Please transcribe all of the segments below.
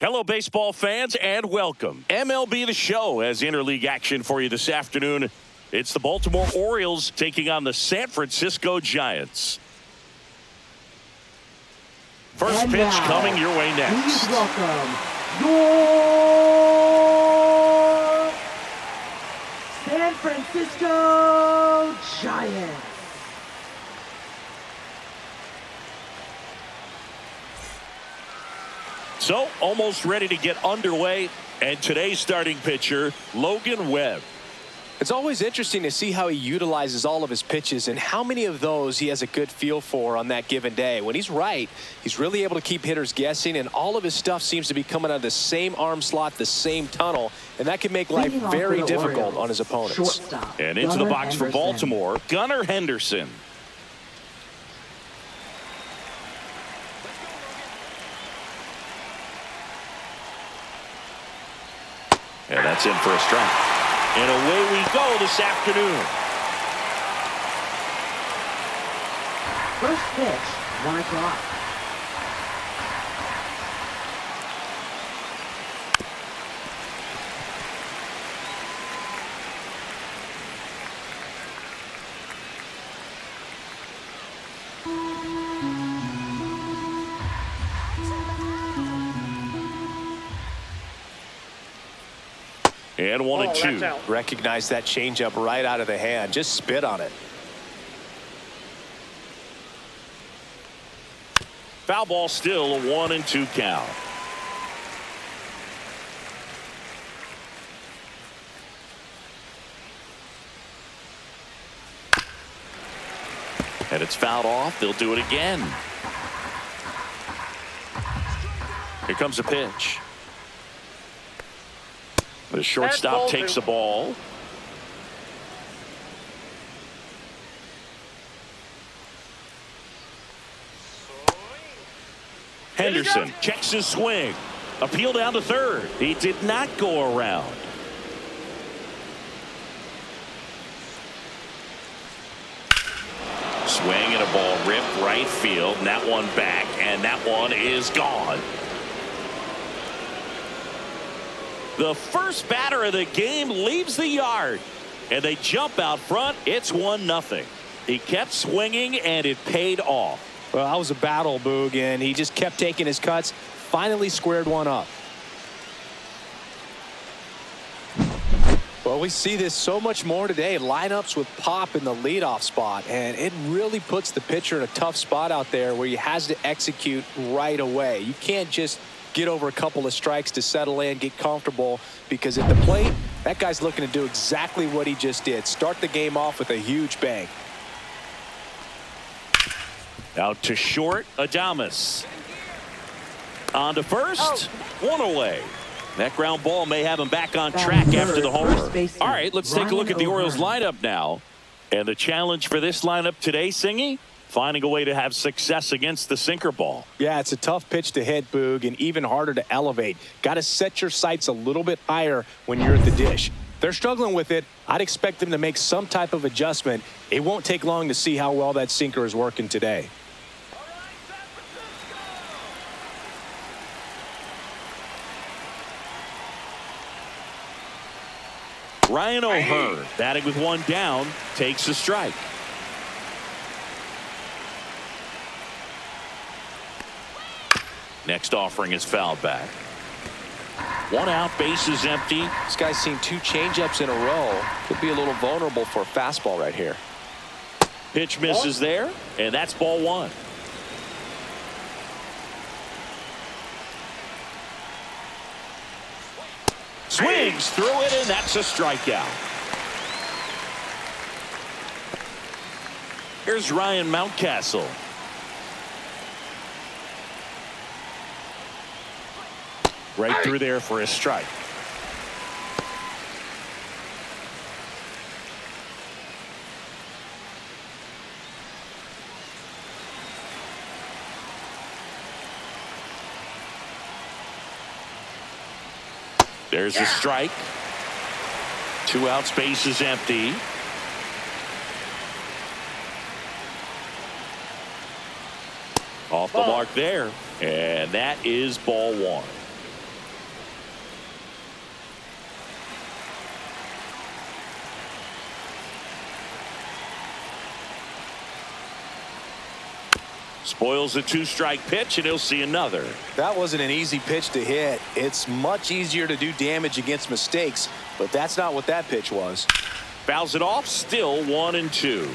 Hello, baseball fans, and welcome. MLB The Show has interleague action for you this afternoon. It's the Baltimore Orioles taking on the San Francisco Giants. First and pitch now, coming your way next. Please welcome your San Francisco Giants. So, almost ready to get underway, and today's starting pitcher, Logan Webb. It's always interesting to see how he utilizes all of his pitches and how many of those he has a good feel for on that given day. When he's right, he's really able to keep hitters guessing, and all of his stuff seems to be coming out of the same arm slot, the same tunnel, and that can make life very difficult on his opponents. Shortstop, And into the box for Baltimore, Gunnar Henderson. And that's in for a strike. And away we go this afternoon. First pitch, 1 o'clock. And 1-2. Recognize that changeup right out of the hand. Just spit on it. Foul ball, still a 1-2 count. And it's fouled off. They'll do it again. Here comes a pitch. The shortstop takes the ball. Henderson checks his swing. Appeal down to third. He did not go around. Swing and a ball ripped right field. And that one back, and that one is gone. The first batter of the game leaves the yard, and they jump out front. It's 1-0. He kept swinging, and it paid off. Well, that was a battle, Boog, and he just kept taking his cuts. Finally squared one up. Well, we see this so much more today. Lineups with pop in the leadoff spot, and it really puts the pitcher in a tough spot out there where he has to execute right away. You can't just get over a couple of strikes to settle in, get comfortable, because at the plate, that guy's looking to do exactly what he just did. Start the game off with a huge bang. Out to short, Adames. On to first, one away. That ground ball may have him back on track after the homer. All right, let's take a look at the Orioles lineup now. And the challenge for this lineup today, Singy? Finding a way to have success against the sinker ball. Yeah, it's a tough pitch to hit, Boog, and even harder to elevate. Got to set your sights a little bit higher when you're at the dish. They're struggling with it. I'd expect them to make some type of adjustment. It won't take long to see how well that sinker is working today. Ryan O'Hearn, batting with one down, takes a strike. Next offering is fouled back. One out, base is empty. This guy's seen 2 changeups in a row. Could be a little vulnerable for a fastball right here. Pitch misses there, and that's ball 1. Swings through it, and that's a strikeout. Here's Ryan Mountcastle. Right through there for a strike. There's a strike. 2 outs, base is empty. Off the mark there. And that is ball 1. Spoils the 2-strike pitch, and he'll see another. That wasn't an easy pitch to hit. It's much easier to do damage against mistakes, but that's not what that pitch was. Fouls it off, still 1-2.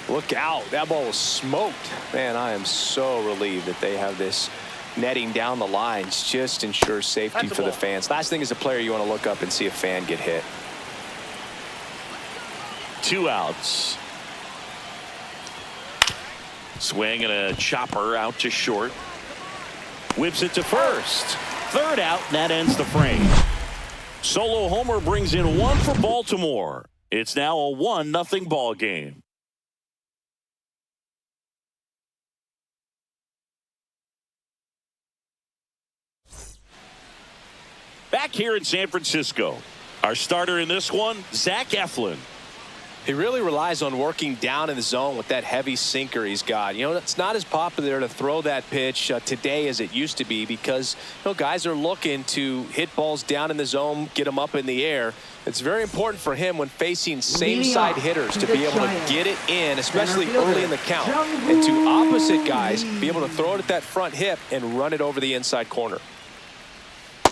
Look out. That ball was smoked. Man, I am so relieved that they have this netting down the lines. Just ensures safety for the fans. Last thing as a player, you want to look up and see a fan get hit. 2 outs. Swing and a chopper out to short. Whips it to first. 3rd out, and that ends the frame. Solo homer brings in 1 for Baltimore. It's now a 1-0 ball game. Back here in San Francisco, our starter in this one, Zach Eflin. He really relies on working down in the zone with that heavy sinker he's got. You know, it's not as popular to throw that pitch today as it used to be because, you know, guys are looking to hit balls down in the zone, get them up in the air. It's very important for him when facing same-side hitters to be able to get it in, especially early in the count, and to opposite guys be able to throw it at that front hip and run it over the inside corner.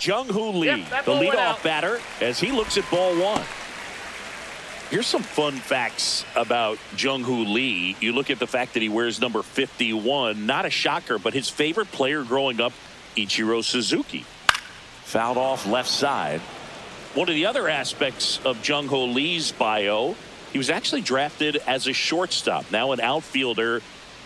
Jung-Hoo Lee, the leadoff batter, as he looks at ball 1. Here's some fun facts about Jung-Hoo Lee. You look at the fact that he wears number 51. Not a shocker, but his favorite player growing up, Ichiro Suzuki. Fouled off left side. One of the other aspects of Jung-Hoo Lee's bio, he was actually drafted as a shortstop, now an outfielder,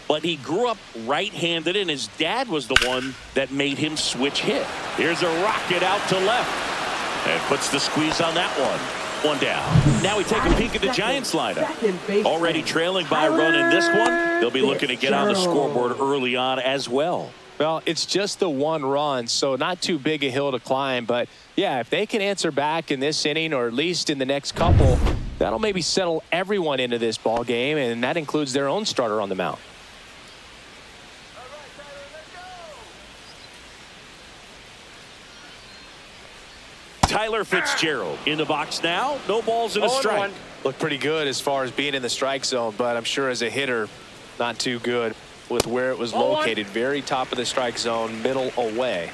but he grew up right-handed, and his dad was the one that made him switch hit. Here's a rocket out to left, and puts the squeeze on that one. 1 down. Now we take a peek at the Giants lineup. Already trailing by a run in this one. They'll be looking to get on the scoreboard early on as well. Well, it's just the 1 run, so not too big a hill to climb. But, yeah, if they can answer back in this inning or at least in the next couple, that'll maybe settle everyone into this ball game, and that includes their own starter on the mound. Tyler Fitzgerald in the box now. No balls and a strike. Looked pretty good as far as being in the strike zone, but I'm sure as a hitter, not too good with where it was located. Very top of the strike zone, middle away.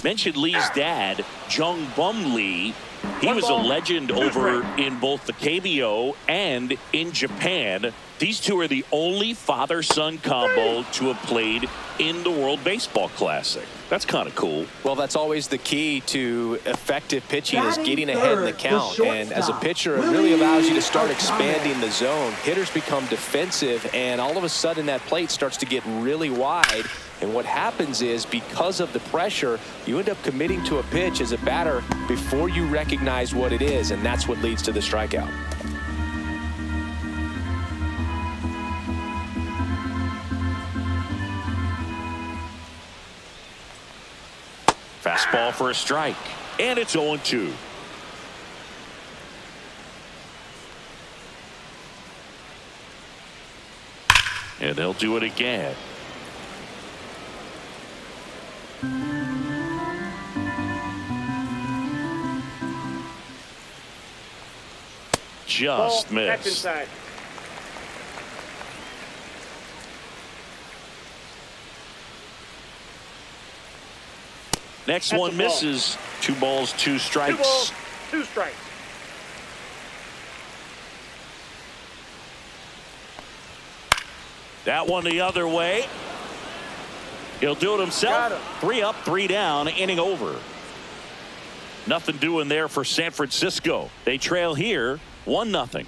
Mentioned Lee's dad, Jung Bum Lee. He was a legend over in both the KBO and in Japan. These two are the only father-son combo to have played in the World Baseball Classic. That's kind of cool. Well, that's always the key to effective pitching is getting ahead in the count. And as a pitcher, it really allows you to start expanding the zone. Hitters become defensive, and all of a sudden that plate starts to get really wide. And what happens is, because of the pressure, you end up committing to a pitch as a batter before you recognize what it is, and that's what leads to the strikeout. Fastball for a strike, and it's 0-2. And they'll do it again. Just missed. Next one misses. 2 balls, 2 strikes. 2 balls, 2 strikes. That one the other way. He'll do it himself. 3 up, 3 down, inning over. Nothing doing there for San Francisco. They trail here 1-0.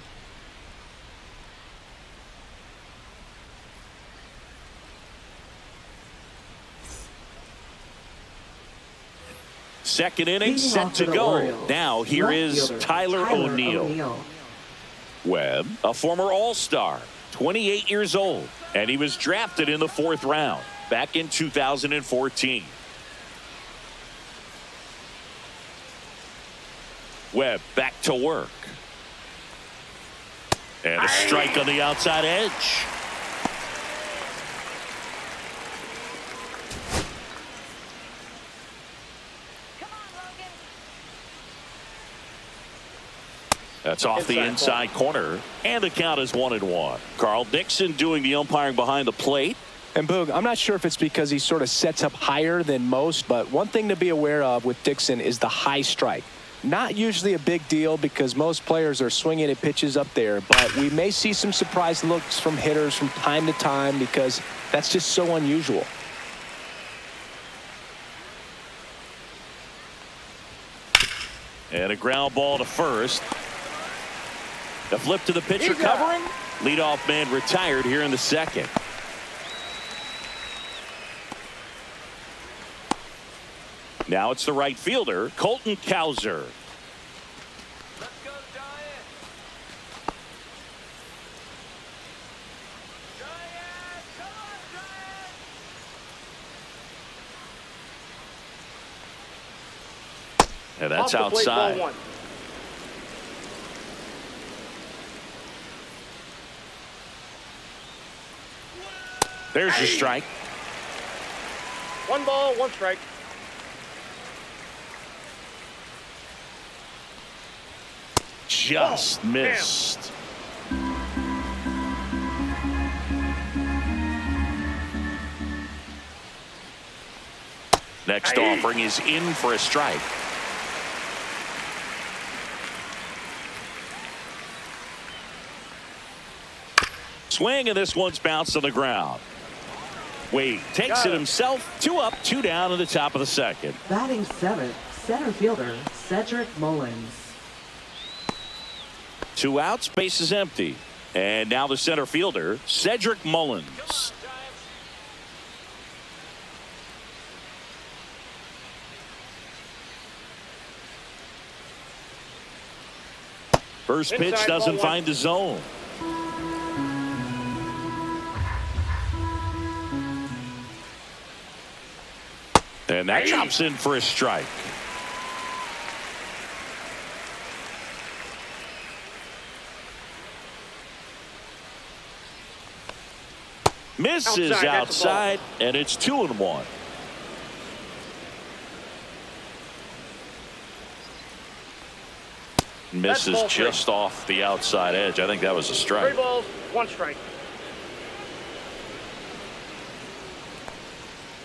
Second inning set to go. Now here is Tyler O'Neill. Webb, a former All-Star, 28 years old, and he was drafted in the 4th round back in 2014. Webb back to work. And a strike on the outside edge. That's off the inside corner, and the count is 1-1. Carl Dixon doing the umpiring behind the plate. And Boog, I'm not sure if it's because he sort of sets up higher than most, but one thing to be aware of with Dixon is the high strike. Not usually a big deal because most players are swinging at pitches up there, but we may see some surprise looks from hitters from time to time because that's just so unusual. And a ground ball to first. The flip to the pitcher covering. Leadoff man retired here in the second. Now it's the right fielder, Colton Cowser. Let's go, Giants. Giants, come on, Giants. And that's outside. There's your strike. 1 ball, 1 strike. Just missed. Next offering is in for a strike. Swing, and this one's bounced on the ground. Wade takes it himself. 2 up, 2 down in the top of the second. Batting 7th, center fielder Cedric Mullins. 2 outs, base is empty. And now the center fielder, Cedric Mullins. First pitch doesn't find the zone. And that chops in for a strike. Misses outside, and it's 2-1. Misses just off the outside edge. I think that was a strike. 3 balls, 1 strike.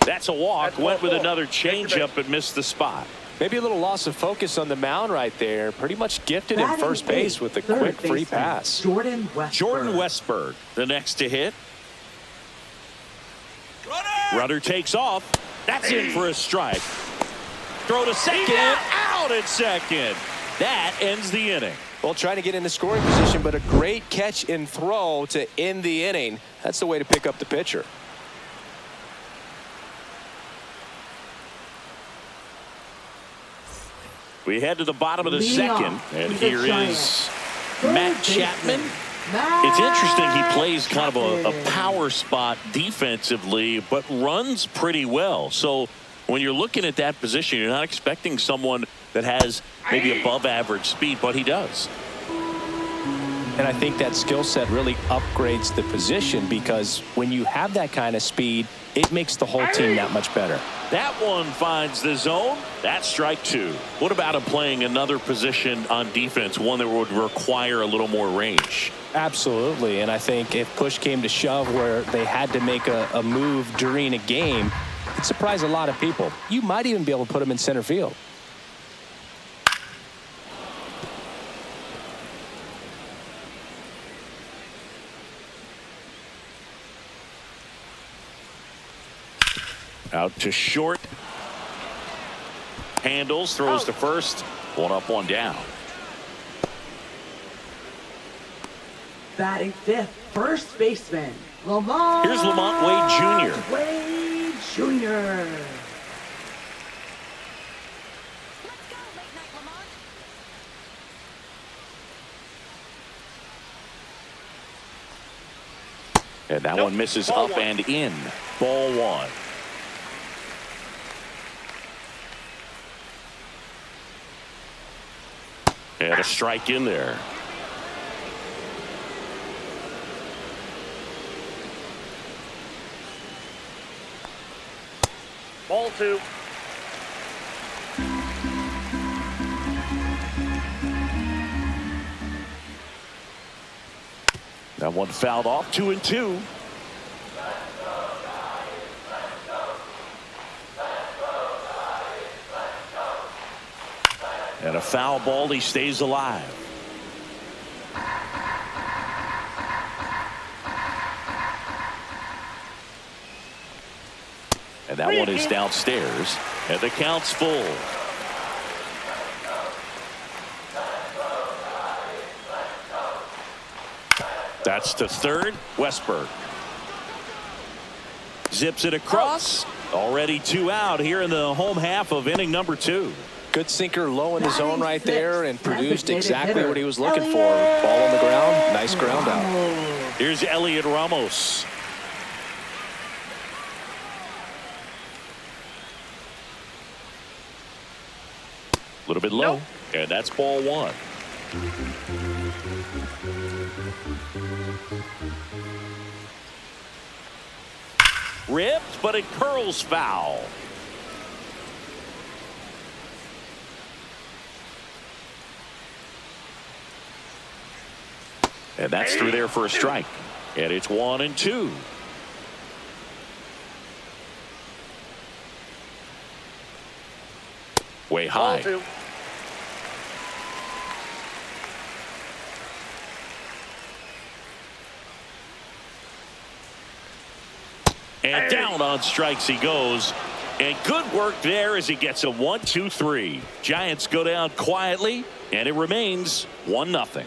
That's a walk. Went with another changeup and missed the spot. Maybe a little loss of focus on the mound right there. Pretty much gifted in first base with a quick free pass. Jordan Westburg, the next to hit. Runner takes off. That's in for a strike. Throw to second. Out at second. That ends the inning. Well, trying to get into scoring position, but a great catch and throw to end the inning. That's the way to pick up the pitcher. We head to the bottom of the second, and here is Matt Chapman. It's interesting, he plays kind of a power spot defensively, but runs pretty well. So when you're looking at that position, you're not expecting someone that has maybe above average speed, but he does. And I think that skill set really upgrades the position because when you have that kind of speed, it makes the whole team that much better. That one finds the zone. That's strike 2. What about him playing another position on defense, one that would require a little more range? Absolutely. And I think if push came to shove where they had to make a move during a game, it'd surprise a lot of people. You might even be able to put him in center field. Out to short. Handles, throws to first. 1 up, 1 down. Batting 5th, first baseman Lamont. Here's Lamont Wade Jr. Wade Jr. And that one misses up and in. Ball 1. And a strike in there. Ball 2. That one fouled off. 2-2. And a foul ball. He stays alive. And that one is downstairs. And the count's full. That's to third. Westberg zips it across. Already 2 out here in the home half of inning number 2. Good sinker low in the zone right there and produced exactly what he was looking for. Ball on the ground. Nice ground out. Here's Elliot Ramos. A little bit low. And that's ball 1. Ripped, but it curls foul. And that's through there for a strike. And it's 1-2. Way high. Ball 2. And down on strikes he goes. And good work there as he gets a 1-2-3. Giants go down quietly, and it remains 1-0.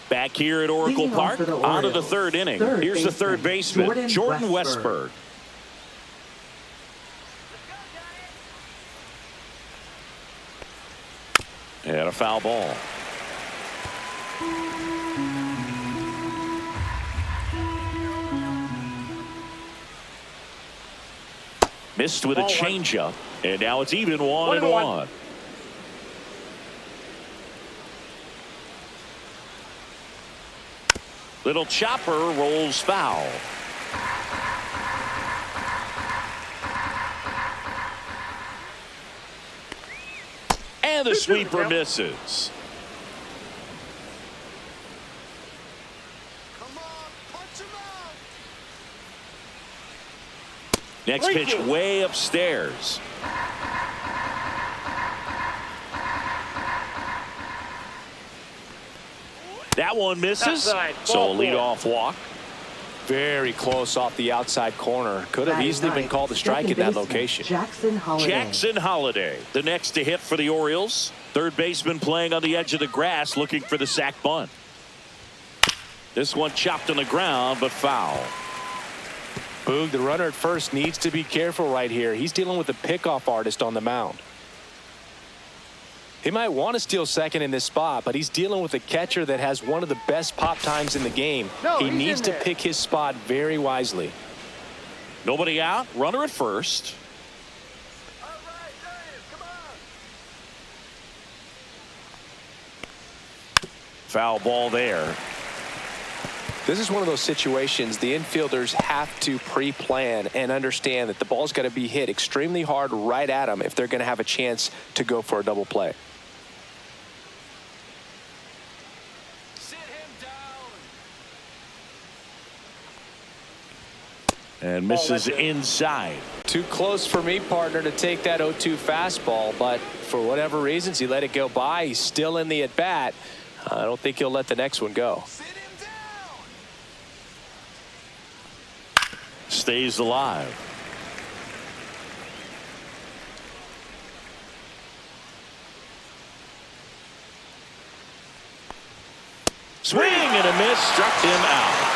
Back here at Oracle Park, on to the third inning. Here's the third baseman, Jordan Westberg. And a foul ball. Missed with a changeup, and now it's even 1-1. Little chopper rolls foul. And the sweeper misses. Next pitch way upstairs. That one misses. So a leadoff walk. Very close off the outside corner. Could have easily been called a strike in that location. Jackson Holiday, the next to hit for the Orioles. Third baseman playing on the edge of the grass, looking for the sac bunt. This one chopped on the ground, but foul. Boog, the runner at first needs to be careful right here. He's dealing with a pickoff artist on the mound. He might want to steal second in this spot, but he's dealing with a catcher that has one of the best pop times in the game. He needs to pick his spot very wisely. Nobody out. Runner at first. All right, Dave, come on. Foul ball there. This is one of those situations the infielders have to pre-plan and understand that the ball's got to be hit extremely hard right at them if they're going to have a chance to go for a double play. Sit him down. And misses inside. Too close for me, partner, to take that 0-2 fastball, but for whatever reasons he let it go by. He's still in the at-bat. I don't think he'll let the next one go. Sit him down. Stays alive. Swing and a miss, struck him out.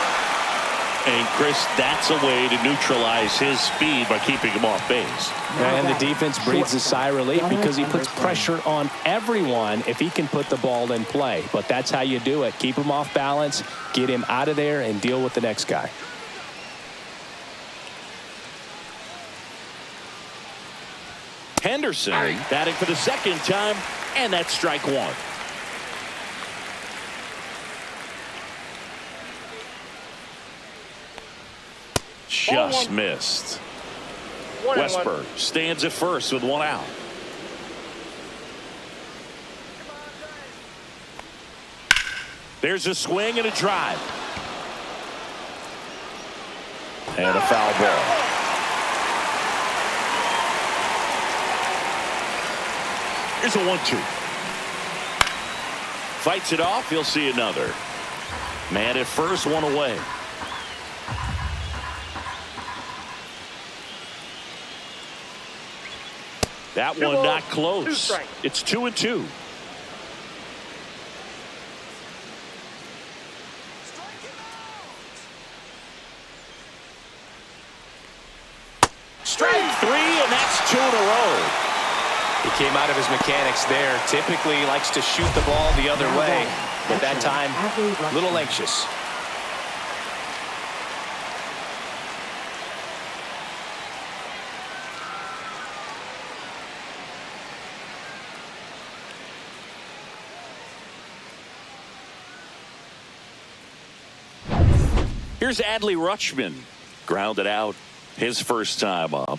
And Chris, that's a way to neutralize his speed by keeping him off base. And the defense breathes a sigh of relief because he puts pressure on everyone if he can put the ball in play. But that's how you do it. Keep him off balance, get him out of there, and deal with the next guy. Henderson batting for the second time, and that's strike one. Just missed. Westberg stands at first with one out. There's a swing and a drive. And a foul ball. Here's a 1-2. Fights it off. He'll see another. Man at first, one away. That one not close. It's 2-2. Strike 3, and that's 2 in a row. He came out of his mechanics there. Typically he likes to shoot the ball the other way, but that time a little anxious. Here's Adley Rutschman. Grounded out his first time up.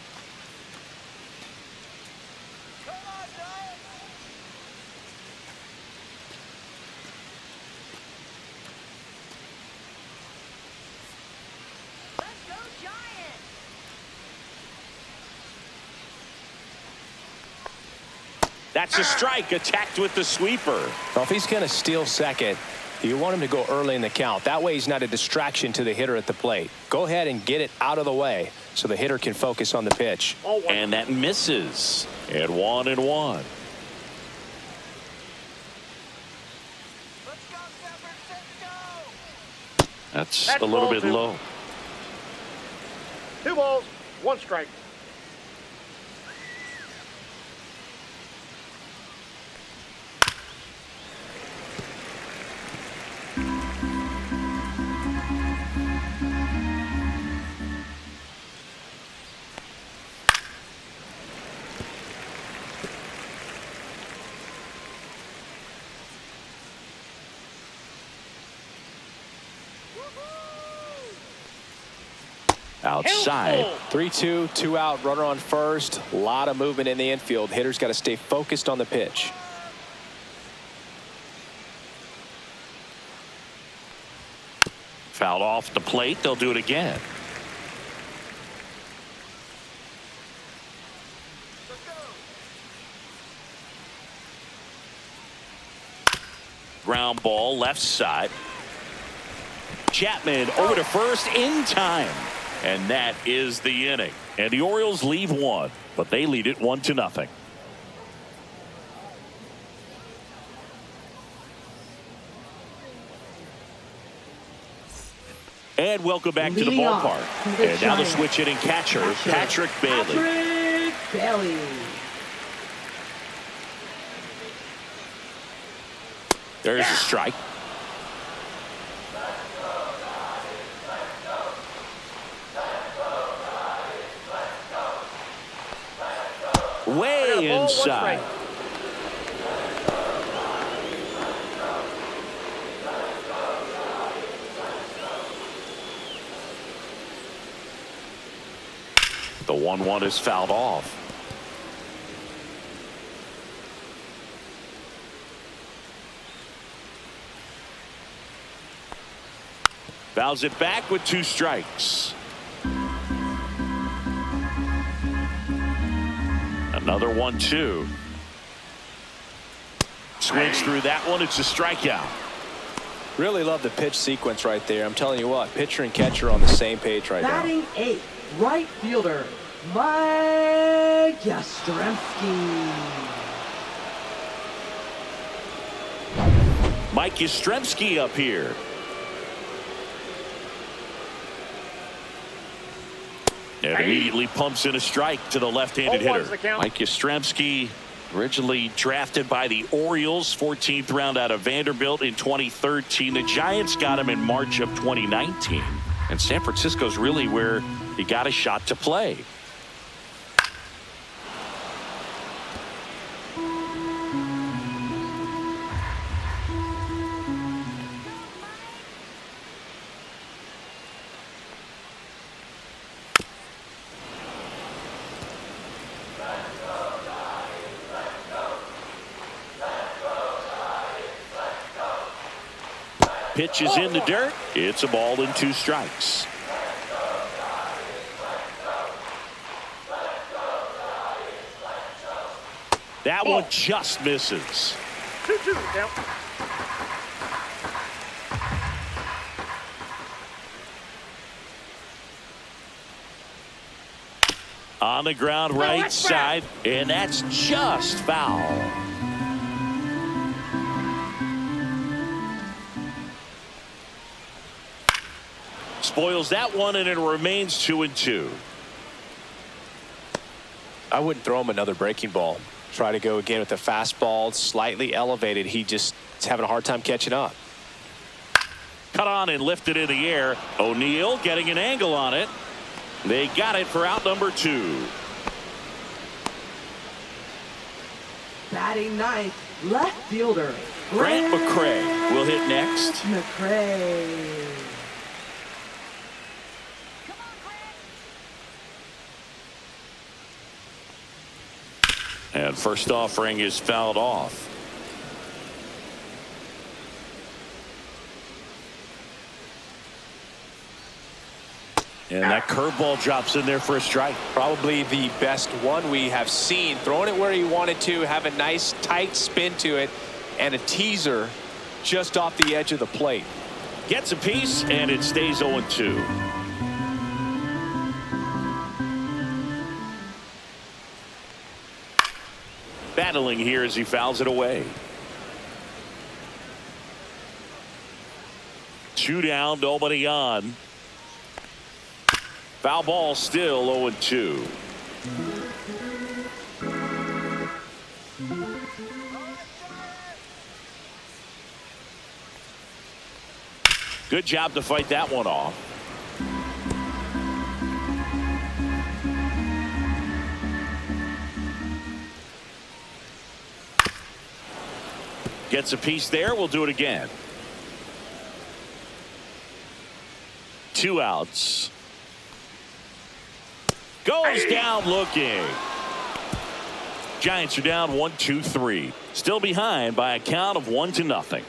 That's a strike, attacked with the sweeper. Well, if he's going to steal second, you want him to go early in the count. That way he's not a distraction to the hitter at the plate. Go ahead and get it out of the way so the hitter can focus on the pitch. And that misses. And 1-1. That's a little bit low. 2 balls, 1 strike. Outside. 3-2, 2 out, runner on first. A lot of movement in the infield. Hitter's got to stay focused on the pitch. Fouled off the plate. They'll do it again. Ground ball left side. Chapman over to first in time. And that is the inning. And the Orioles leave one, but they lead it 1-0. And welcome back to the ballpark. And now the switch hitting catcher, Patrick Bailey. There's a strike. Way inside. The 1-1 is fouled off. Fouls it back with 2 strikes. Another 1-2. Swings through that one. It's a strikeout. Really love the pitch sequence right there. I'm telling you what, pitcher and catcher on the same page right now. Batting 8, right fielder, Mike Yastrzemski. Mike Yastrzemski up here. And immediately pumps in a strike to the left-handed hitter. Mike Yastrzemski, originally drafted by the Orioles, 14th round out of Vanderbilt in 2013. The Giants got him in March of 2019. And San Francisco's really where he got a shot to play. pitch is in the dirt. It's a ball and 2 strikes. That one just misses. 2-2 count. On the ground right side, and that's just foul. Spoils that one, and it remains 2-2. I wouldn't throw him another breaking ball. Try to go again with the fastball, slightly elevated. He just is having a hard time catching up. Cut on and lifted in the air. O'Neill getting an angle on it. They got it for out number 2. Batting ninth, left fielder Grant McCray will hit next. McCray. And first offering is fouled off. And that curveball drops in there for a strike. Probably the best one we have seen. Throwing it where he wanted to, have a nice tight spin to it, and a teaser just off the edge of the plate. Gets a piece, and it stays 0-2. Battling here as he fouls it away. 2 down, nobody on. Foul ball, still 0-2. Good job to fight that one off. Gets a piece there. We'll do it again. 2 outs. Goes down looking. Giants are down 1-2-3. Still behind by a count of 1-0.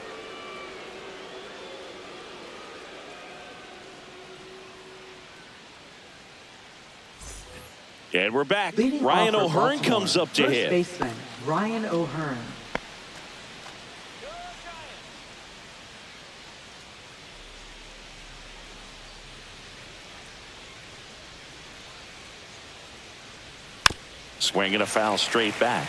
And we're back. Leading Ryan off for O'Hearn Baltimore, comes up to first hit. baseman Ryan O'Hearn. Swinging a foul straight back.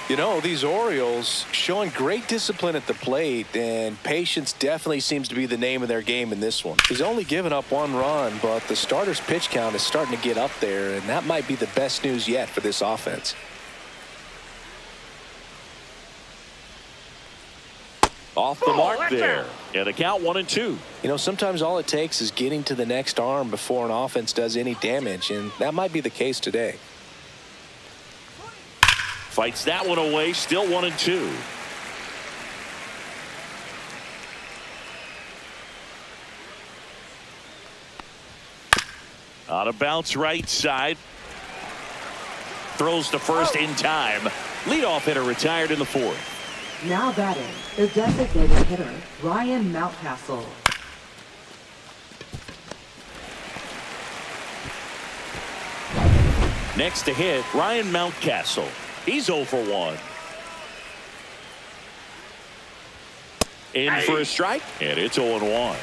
You know, these Orioles showing great discipline at the plate, and patience definitely seems to be the name of their game in this one. He's only given up 1 run, but the starter's pitch count is starting to get up there, and that might be the best news yet for this offense. Off the mark there. And a count 1-2. You know, sometimes all it takes is getting to the next arm before an offense does any damage, and that might be the case today. Fights that one away, still 1-2. On a bounce right side. Throws to first in time. Leadoff hitter retired in the 4th. Now batting, the designated hitter Ryan Mountcastle. Next to hit, Ryan Mountcastle. He's 0 for 1. In for a strike, and it's 0-1.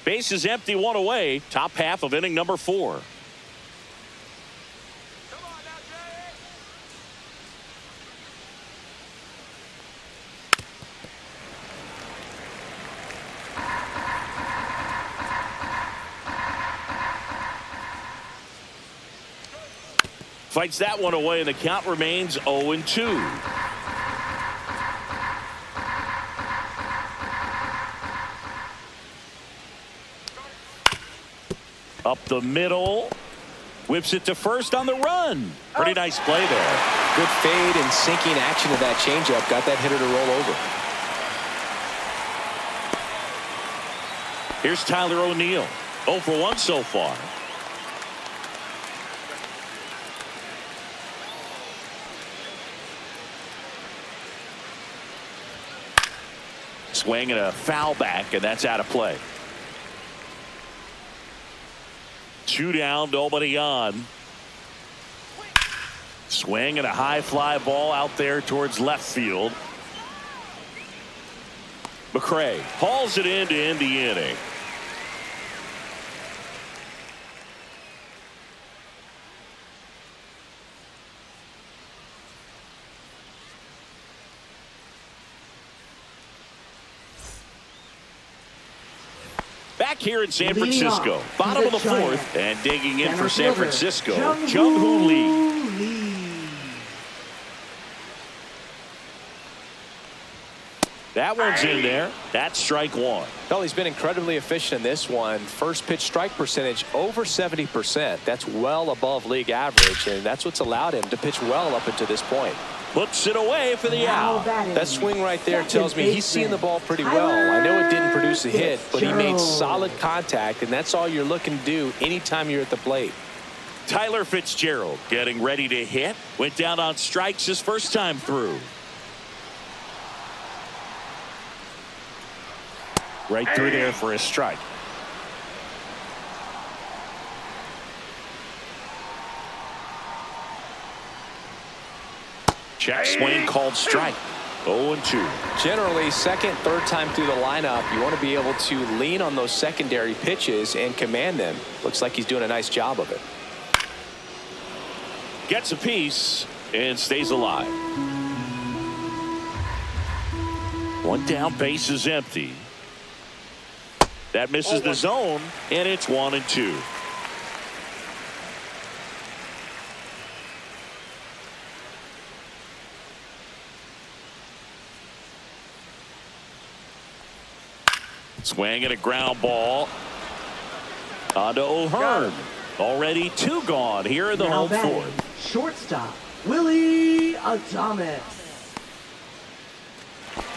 Base is empty, 1 away. Top half of inning number 4. Come on now, Jay. Fights that one away, and the count remains 0-2. Up the middle. Whips it to first on the run. Pretty nice play there. Good fade and sinking action of that changeup got that hitter to roll over. Here's Tyler O'Neill. 0 for 1 so far. Swing and a foul back, and that's out of play. 2 down, nobody on. Swing and a high fly ball out there towards left field. McRae hauls it in to end the inning. Back here in San Francisco, bottom of the 4th, and digging in for San Francisco, Jung-Hoo Lee. That one's in there. That's strike 1. Well, he's been incredibly efficient in this one. First pitch strike percentage over 70%. That's well above league average, and that's what's allowed him to pitch well up until this point. Puts it away for the out. That swing right there tells me he's seeing the ball pretty well. I know it didn't produce a hit, but he made solid contact, and that's all you're looking to do anytime you're at the plate. Tyler Fitzgerald getting ready to hit. Went down on strikes his first time through. Right through there for a strike. Check swing called strike. 0-2. Generally, second, third time through the lineup, you want to be able to lean on those secondary pitches and command them. Looks like he's doing a nice job of it. Gets a piece and stays alive. 1 down, base is empty. That misses the zone, and it's 1-2. Swing and a ground ball onto O'Hearn. Already 2 gone here in the home 4th. Shortstop Willie Adames.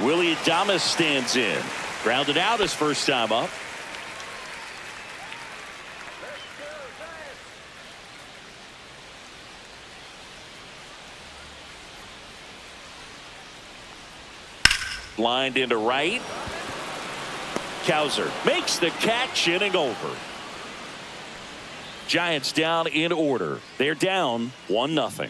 Willie Adames stands in. Grounded out his first time up. Lined into right. Cowser makes the catch, inning over. Giants down in order. They're down 1-0.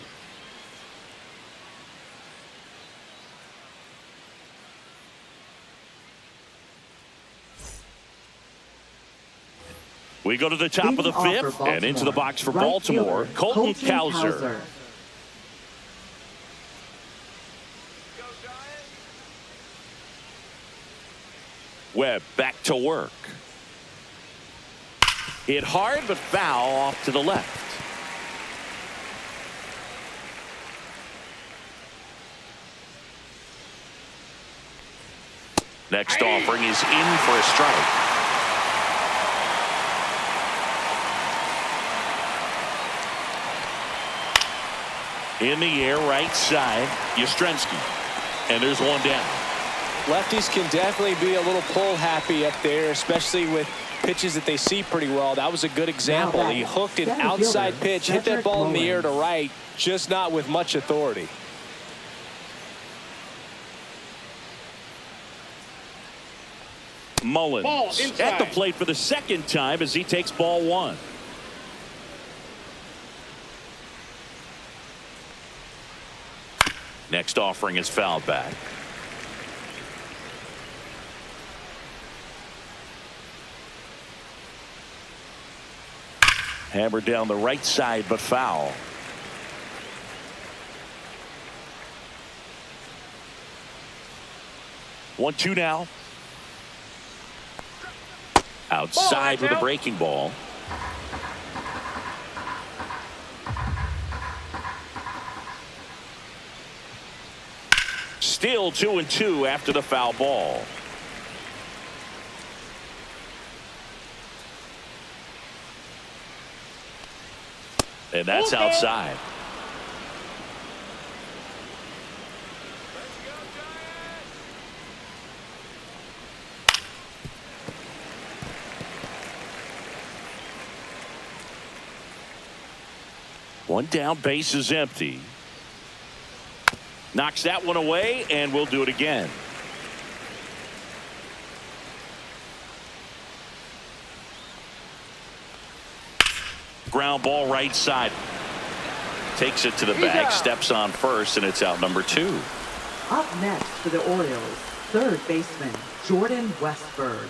We go to the top of the 5th and into the box for Baltimore. Colton Cowser. Webb back to work. Hit hard but foul off to the left. Next offering is in for a strike. In the air, right side, Yastrzemski. And there's 1 down. Lefties can definitely be a little pull happy up there, especially with pitches that they see pretty well. That was a good example. He hooked an outside pitch, hit that ball in the air to right, just not with much authority. Mullins at the plate for the 2nd time as he takes ball 1. Next offering is fouled back. Hammered down the right side, but foul. One, 2 now. Outside with a breaking ball. Still 2-2 after the foul ball. And that's outside. One down, base is empty. Knocks that one away, and we'll do it again. ground ball right side. Takes it to the bag, steps on first, and it's out number 2. Up next for the Orioles, third baseman Jordan Westburg.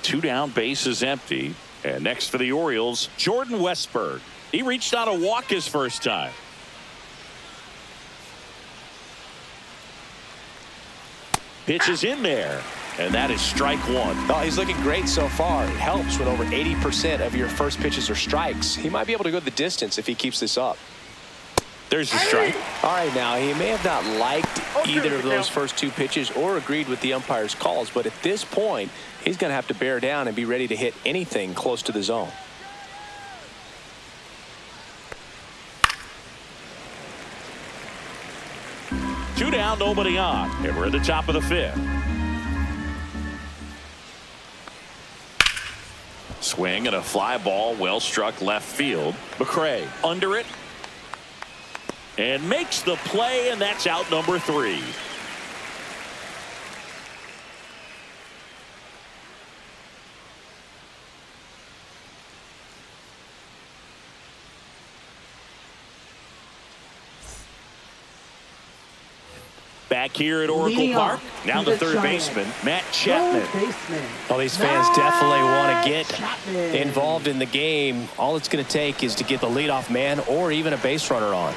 2 down, bases empty. And next for the Orioles, Jordan Westburg. He reached on a walk his first time. Pitch is in there, and that is strike 1. Oh, he's looking great so far. It helps when over 80% of your first pitches are strikes. He might be able to go the distance if he keeps this up. There's the strike. All right, now, he may have not liked either of those first 2 pitches or agreed with the umpire's calls, but at this point, he's going to have to bear down and be ready to hit anything close to the zone. Two down, nobody on, and we're at the top of the 5th. Swing and a fly ball, well struck left field. McRae under it and makes the play, and that's out number 3. Back here at Oracle Park, now the third baseman, Matt Chapman. Well, these fans definitely want to get involved in the game. All it's going to take is to get the leadoff man or even a base runner on.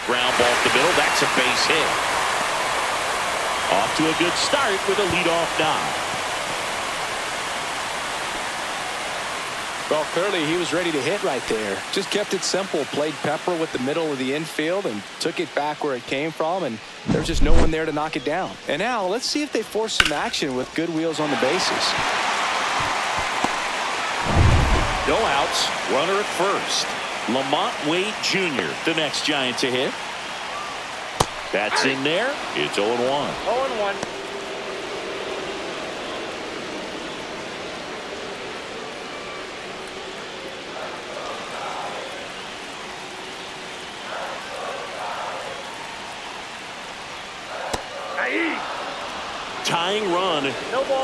Ground ball to the middle, that's a base hit. Off to a good start with a leadoff knock. Well, clearly he was ready to hit right there. Just kept it simple. Played pepper with the middle of the infield and took it back where it came from, and there's just no one there to knock it down. And now let's see if they force some action with good wheels on the bases. No outs, runner at first. Lamont Wade Jr., the next Giant to hit. That's in there. It's 0-1. 0-1. Tying run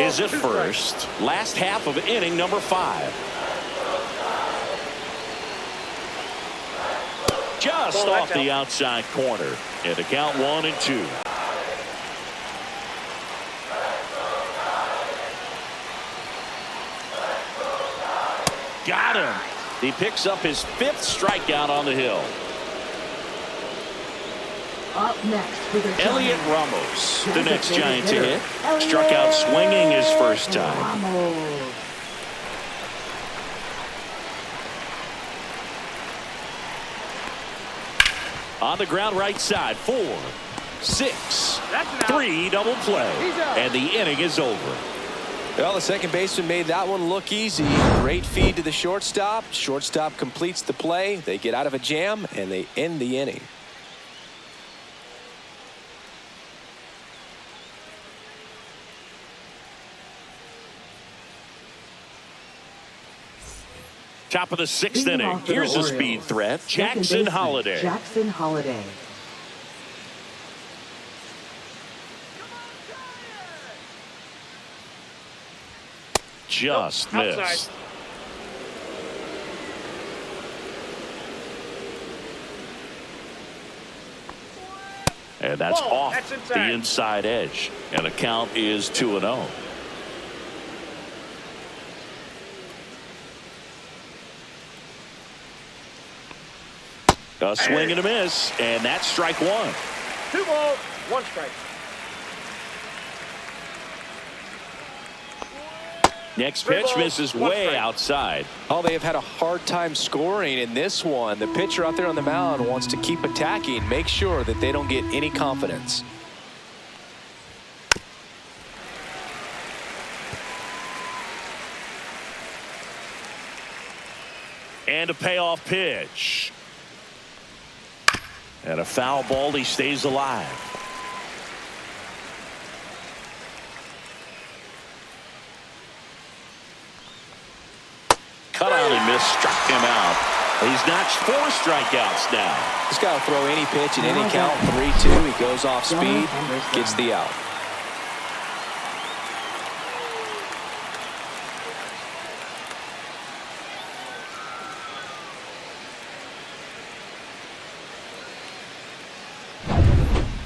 is at first. Last half of inning number 5. Just off the outside corner. And the count 1-2. Got him. He picks up his 5th strikeout on the hill. Up next for the Elliot Ramos, the next Giant to hit. Struck out swinging his first time. On the ground right side, 4, 6, 3 double play. And the inning is over. Well, the second baseman made that one look easy. Great feed to the shortstop. Shortstop completes the play. They get out of a jam, and they end the inning. Top of the 6th inning. Here's a speed threat. Jackson Holliday. Jackson Holliday. Just missed. Outside. And that's off the inside edge. And the count is 2-0. A swing and a miss, and that's strike 1. 2 balls, 1 strike. Next pitch misses way outside. Oh, they have had a hard time scoring in this one. The pitcher out there on the mound wants to keep attacking, make sure that they don't get any confidence. And a payoff pitch. And a foul ball. He stays alive. Cut out and missed, struck him out. He's notched 4 strikeouts now. He's got to throw any pitch at any count. 3-2. He goes off speed, gets the out.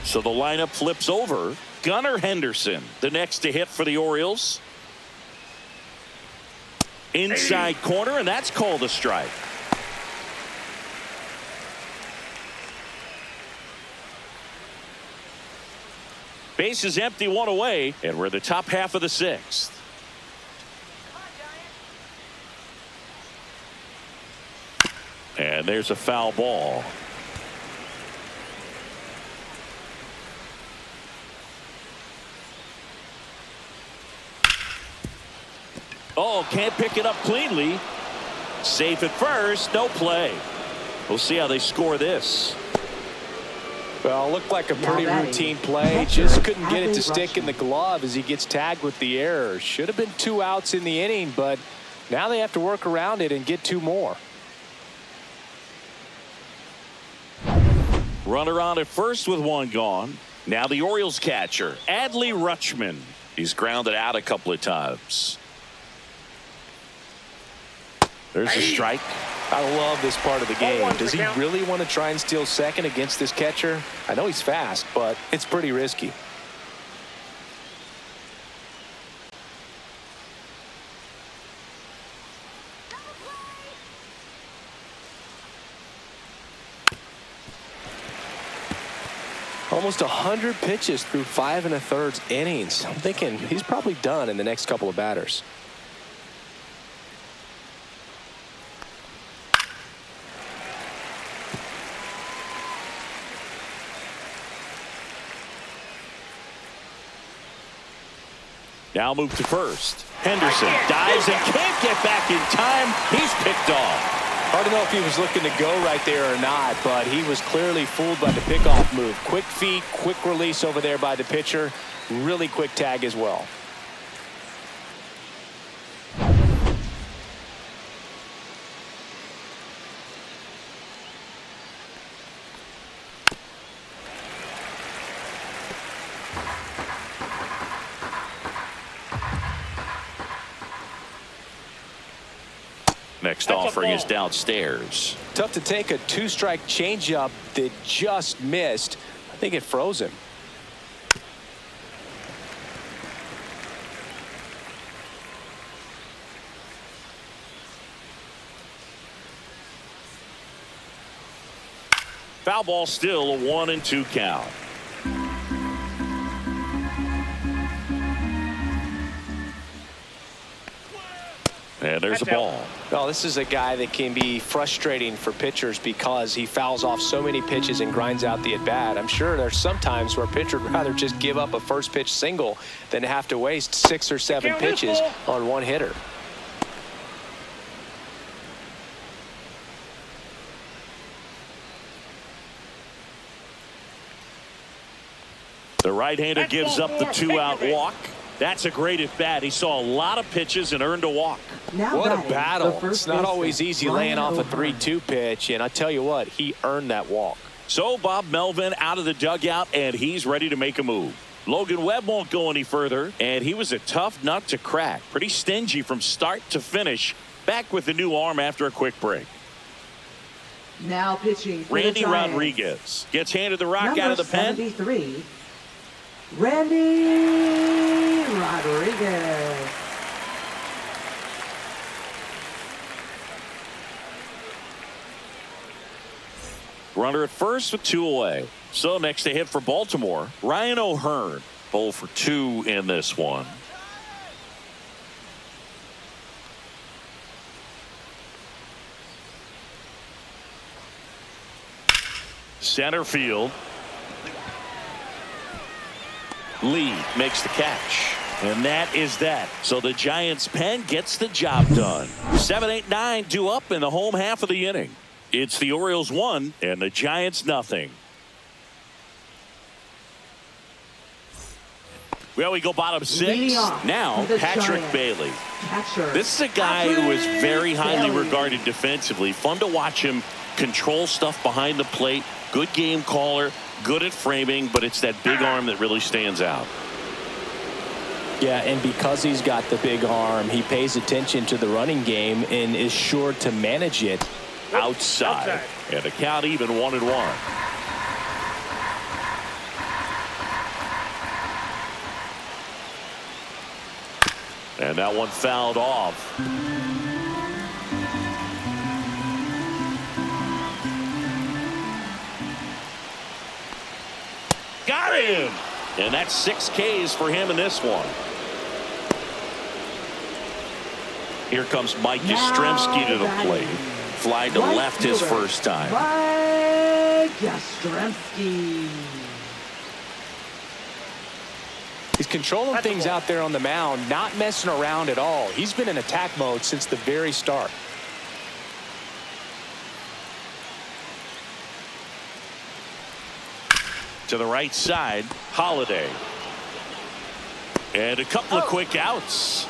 So the lineup flips over. Gunnar Henderson, the next to hit for the Orioles. Inside corner, and that's called a strike. Base is empty, one away, and we're the top half of the sixth. And there's a foul ball. Oh, can't pick it up cleanly. Safe at first, no play. We'll see how they score this. Well, looked like a pretty routine play. Just couldn't get it to stick in the glove as he gets tagged with the error. Should have been 2 outs in the inning, but now they have to work around it and get 2 more. Runner on at first with 1 gone. Now the Orioles catcher, Adley Rutschman. He's grounded out a couple of times. There's a strike. I love this part of the game. Does he really want to try and steal second against this catcher? I know he's fast, but it's pretty risky. Almost 100 pitches through 5 1/3 innings. I'm thinking he's probably done in the next couple of batters. Now move to first. Henderson dives and can't get back in time. He's picked off. Hard to know if he was looking to go right there or not, but he was clearly fooled by the pickoff move. Quick feet, quick release over there by the pitcher. Really quick tag as well. Next offering is downstairs. Tough to take a 2-strike changeup that just missed. I think it froze him. Foul ball, still a 1-2 count. And there's a ball. Well, this is a guy that can be frustrating for pitchers because he fouls off so many pitches and grinds out the at-bat. I'm sure there's some times where a pitcher would rather just give up a first pitch single than have to waste 6 or 7 pitches on one hitter. The right-hander gives up the 2-out walk. That's a great at-bat. He saw a lot of pitches and earned a walk. What a battle. It's not always easy laying off a 3-2 pitch, and I tell you what, he earned that walk. So Bob Melvin out of the dugout, and he's ready to make a move. Logan Webb won't go any further, and he was a tough nut to crack. Pretty stingy from start to finish. Back with the new arm after a quick break. Now pitching for Randy the Giants. Rodriguez gets handed the rock Number out of the pen. 73, Randy Rodriguez. Runner at first with 2 away. So next to hit for Baltimore, Ryan O'Hearn. 0 for 2 in this one. Center field. Lee makes the catch. And that is that. So the Giants' pen gets the job done. 7, 8, 9 due up in the home half of the inning. It's the Orioles 1 and the Giants nothing. Well, we go bottom 6. Now Patrick Bailey. This is a guy who is very highly regarded defensively. Fun to watch him control stuff behind the plate. Good game caller. Good at framing, but it's that big arm that really stands out. Yeah, and because he's got the big arm, he pays attention to the running game and is sure to manage it. Outside. And the count even 1-1. And that one fouled off. Got him. And that's 6 Ks for him in this one. Here comes Mike Yastrzemski to the plate. Fly to left his first time. Mike Yastrzemski. He's controlling things out there on the mound, not messing around at all. He's been in attack mode since the very start. To the right side, Holiday. And a couple of quick outs.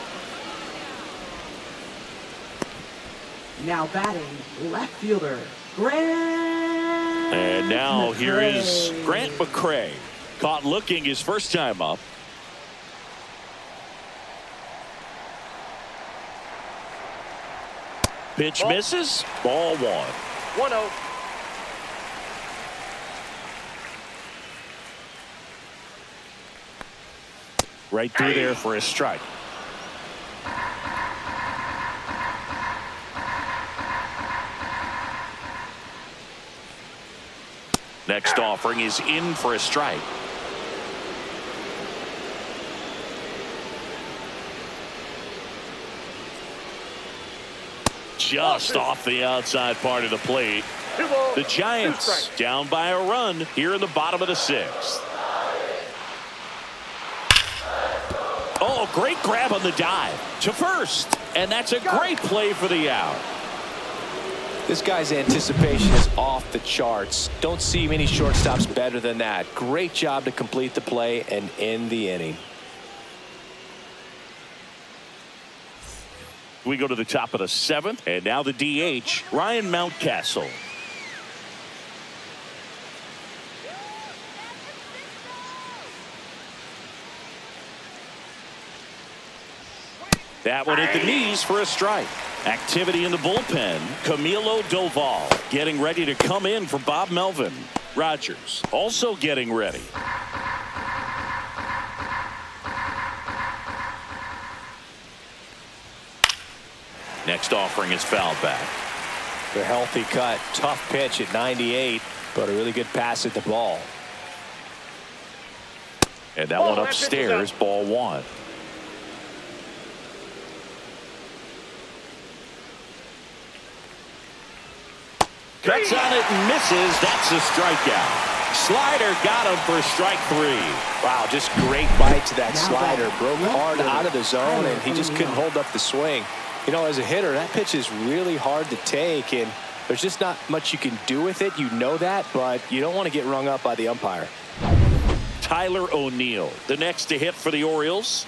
Now batting, left fielder, Grant. And now McCray. here is Grant McCray. Caught looking his first time up. Pitch misses. Ball 1. 1-0. Right through there for a strike. Next offering is in for a strike. Just off the outside part of the plate. 2 balls, The 2 Giants strikes. down by a run here in the bottom of the 6th. Oh, great grab on the dive to first. And that's a great play for the out. This guy's anticipation is off the charts. Don't see many shortstops better than that. Great job to complete the play and end the inning. We go to the top of the 7th, and now the DH, Ryan Mountcastle. That one at the knees for a strike. Activity in the bullpen. Camilo Doval getting ready to come in for Bob Melvin. Rogers also getting ready. Next offering is fouled back. The healthy cut. Tough pitch at 98, but a really good pass at the ball. And that one upstairs, ball 1. Cuts on it and misses. That's a strikeout. Slider got him for strike 3. Wow, just great bite to that slider. Broke hard out of the zone, and he just couldn't hold up the swing. You know, as a hitter, that pitch is really hard to take, and there's just not much you can do with it. You know that, but you don't want to get rung up by the umpire. Tyler O'Neill, the next to hit for the Orioles.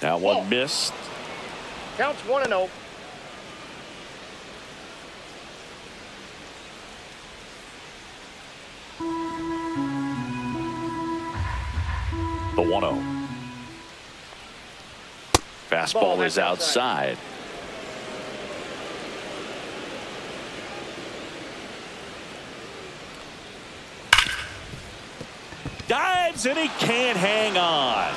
That one missed. Counts 1-0. The 1-0. Fastball is outside. Dives and he can't hang on.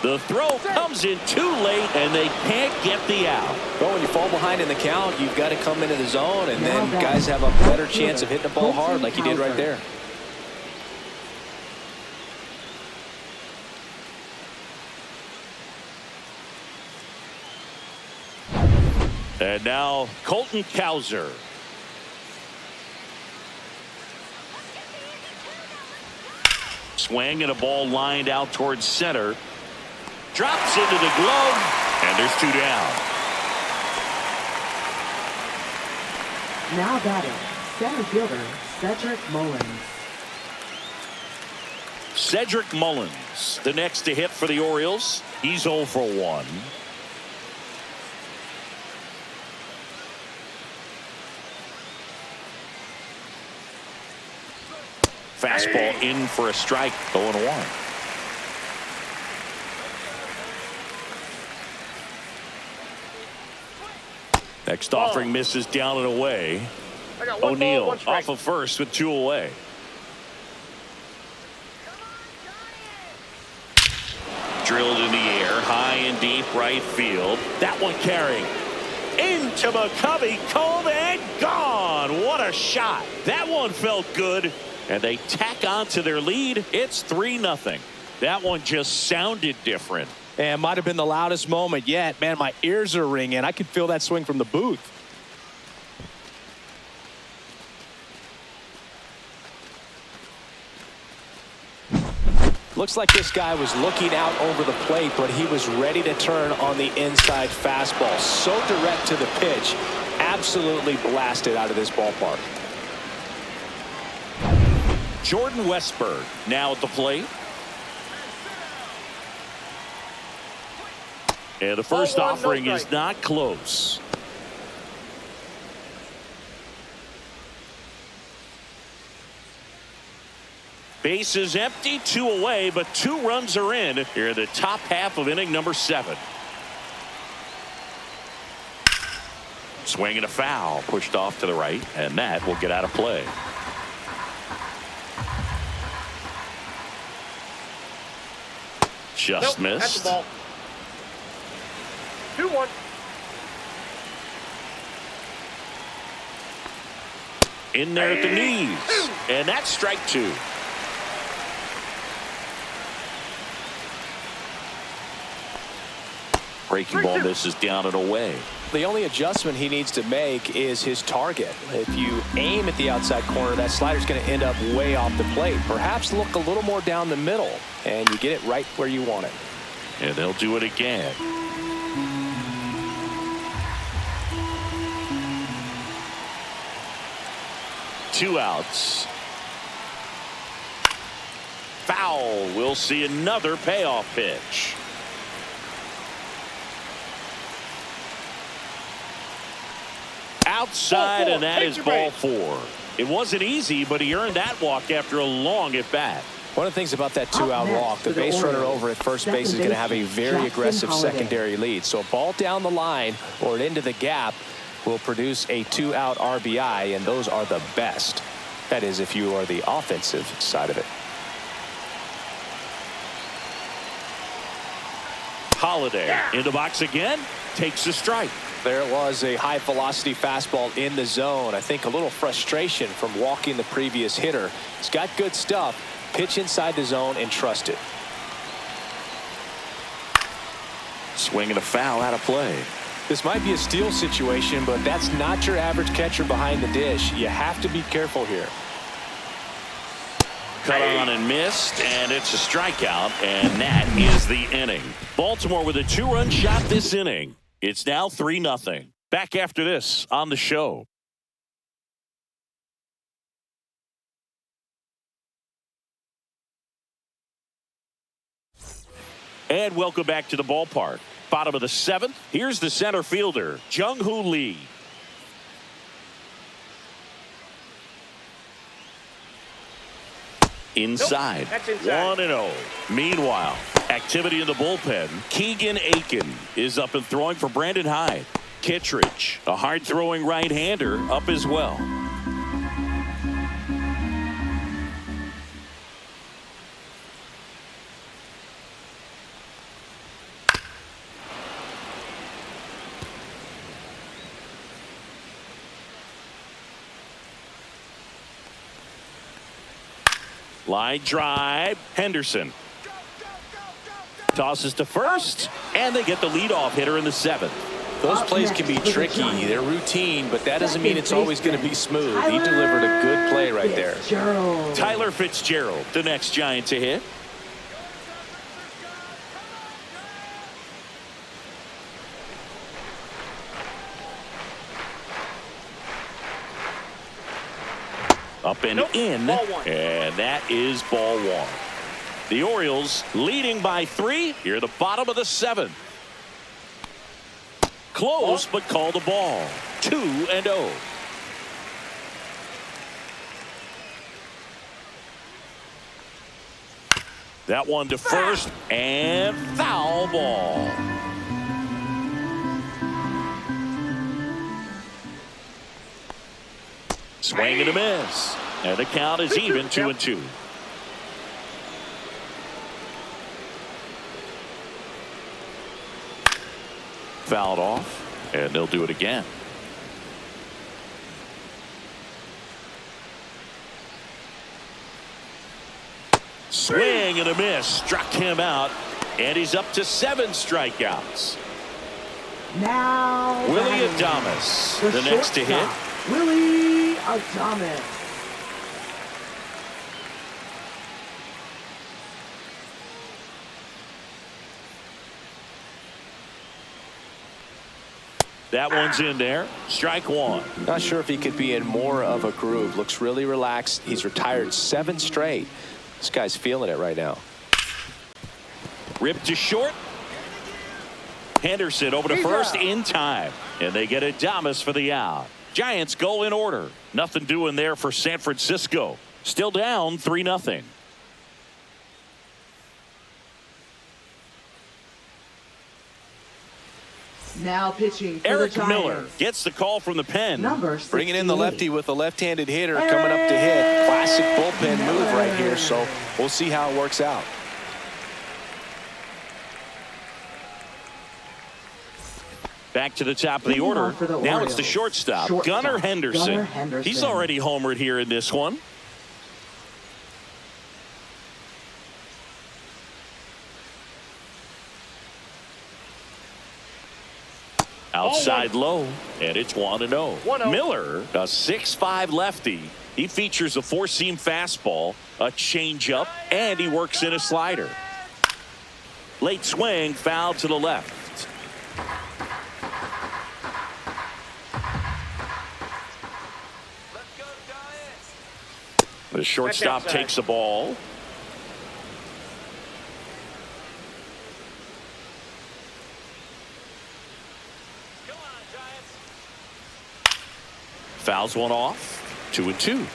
The throw comes in too late and they can't get the out. Well, when you fall behind in the count, you've got to come into the zone, and then guys have a better chance of hitting the ball hard like he did right there. And now Colton Cowser. Swing and a ball lined out towards center. Drops into the glove, and there's 2 down. Now batting, center fielder, Cedric Mullins. Cedric Mullins, the next to hit for the Orioles. He's 0 for 1. Fastball in for a strike, 0-1. Next offering misses down and away. I got 1 ball, O'Neill 1 strike. off of first with 2 away. drilled in the air, high and deep right field. That one carrying into McCovey, cold and gone. What a shot. That one felt good, and they tack on to their lead. It's 3-0. That one just sounded different. And might have been the loudest moment yet. Man, my ears are ringing. I could feel that swing from the booth. Looks like this guy was looking out over the plate, but he was ready to turn on the inside fastball. So direct to the pitch. Absolutely blasted out of this ballpark. Jordan Westburg now at the plate. And the first offering is not close. Base is empty, 2 away, but 2 runs are in here in the top half of inning number 7. Swing and a foul, pushed off to the right, and that will get out of play. Just missed. That's the ball. 2-1. In there at the knees, and that's strike 2. Breaking ball misses down and away. The only adjustment he needs to make is his target. If you aim at the outside corner, that slider's going to end up way off the plate. Perhaps look a little more down the middle, and you get it right where you want it. And they'll do it again. Two outs. Foul. We'll see another payoff pitch. Outside, and that is ball 4. It wasn't easy, but he earned that walk after a long at bat. One of the things about that 2-out walk, the base runner over at first base is going to have a very aggressive secondary lead. So a ball down the line or into the gap will produce a 2-out RBI, and those are the best. That is, if you are the offensive side of it. Holiday in the box again, takes a strike. There it was, a high velocity fastball in the zone. I think a little frustration from walking the previous hitter. He's got good stuff. Pitch inside the zone and trust it. Swing and a foul out of play. This might be a steal situation, but that's not your average catcher behind the dish. You have to be careful here. Cut on and missed, and it's a strikeout, and that is the inning. Baltimore with a 2-run shot this inning. It's now 3-0. Back after this on the show. And welcome back to the ballpark. Bottom of the 7th. Here's the center fielder, Jung-Hoo Lee. Inside. Nope, that's inside. 1-0. Meanwhile, activity in the bullpen. Keegan Aiken is up and throwing for Brandon Hyde. Kittredge, a hard-throwing right-hander, up as well. Line drive. Henderson tosses to first, and they get the leadoff hitter in the 7th. Those plays can be tricky. They're routine, but that doesn't mean it's always going to be smooth. He delivered a good play right there. Tyler Fitzgerald, the next Giant to hit. Up and in, and that is ball 1. The Orioles leading by 3 here at the bottom of the 7th. Close, but called a ball. 2-0. That one to first, and foul ball. Swing and a miss. And the count is even, 2-2. fouled off, and they'll do it again. Swing and a miss. Struck him out, and he's up to 7 strikeouts. Now Willie batting, Adames, the next to hit. shortstop, Willie Adames. That one's in there. Strike one. Not sure if he could be in more of a groove. Looks really relaxed. He's retired 7 straight. This guy's feeling it right now. Ripped to short. Henderson over to first in time, and they get Adames for the out. Giants go in order. Nothing doing there for San Francisco. Still down 3-0. Now pitching for Eric the Miller Giants. gets the call from the pen. Number Bringing in the 68. lefty with a left-handed hitter coming up to hit. Classic bullpen move right here, so we'll see how it works out. Back to the top of the order. Now it's the shortstop, Gunnar Henderson. He's already homered here in this one. Outside low, and it's 1-0. 1-0. Miller, a 6'5" lefty. He features a 4-seam fastball, a changeup, and he works in a slider. Late swing, foul to the left. Let's go, Giants. The shortstop outside. takes the ball. Come on, Giants. Fouls one off. 2-2.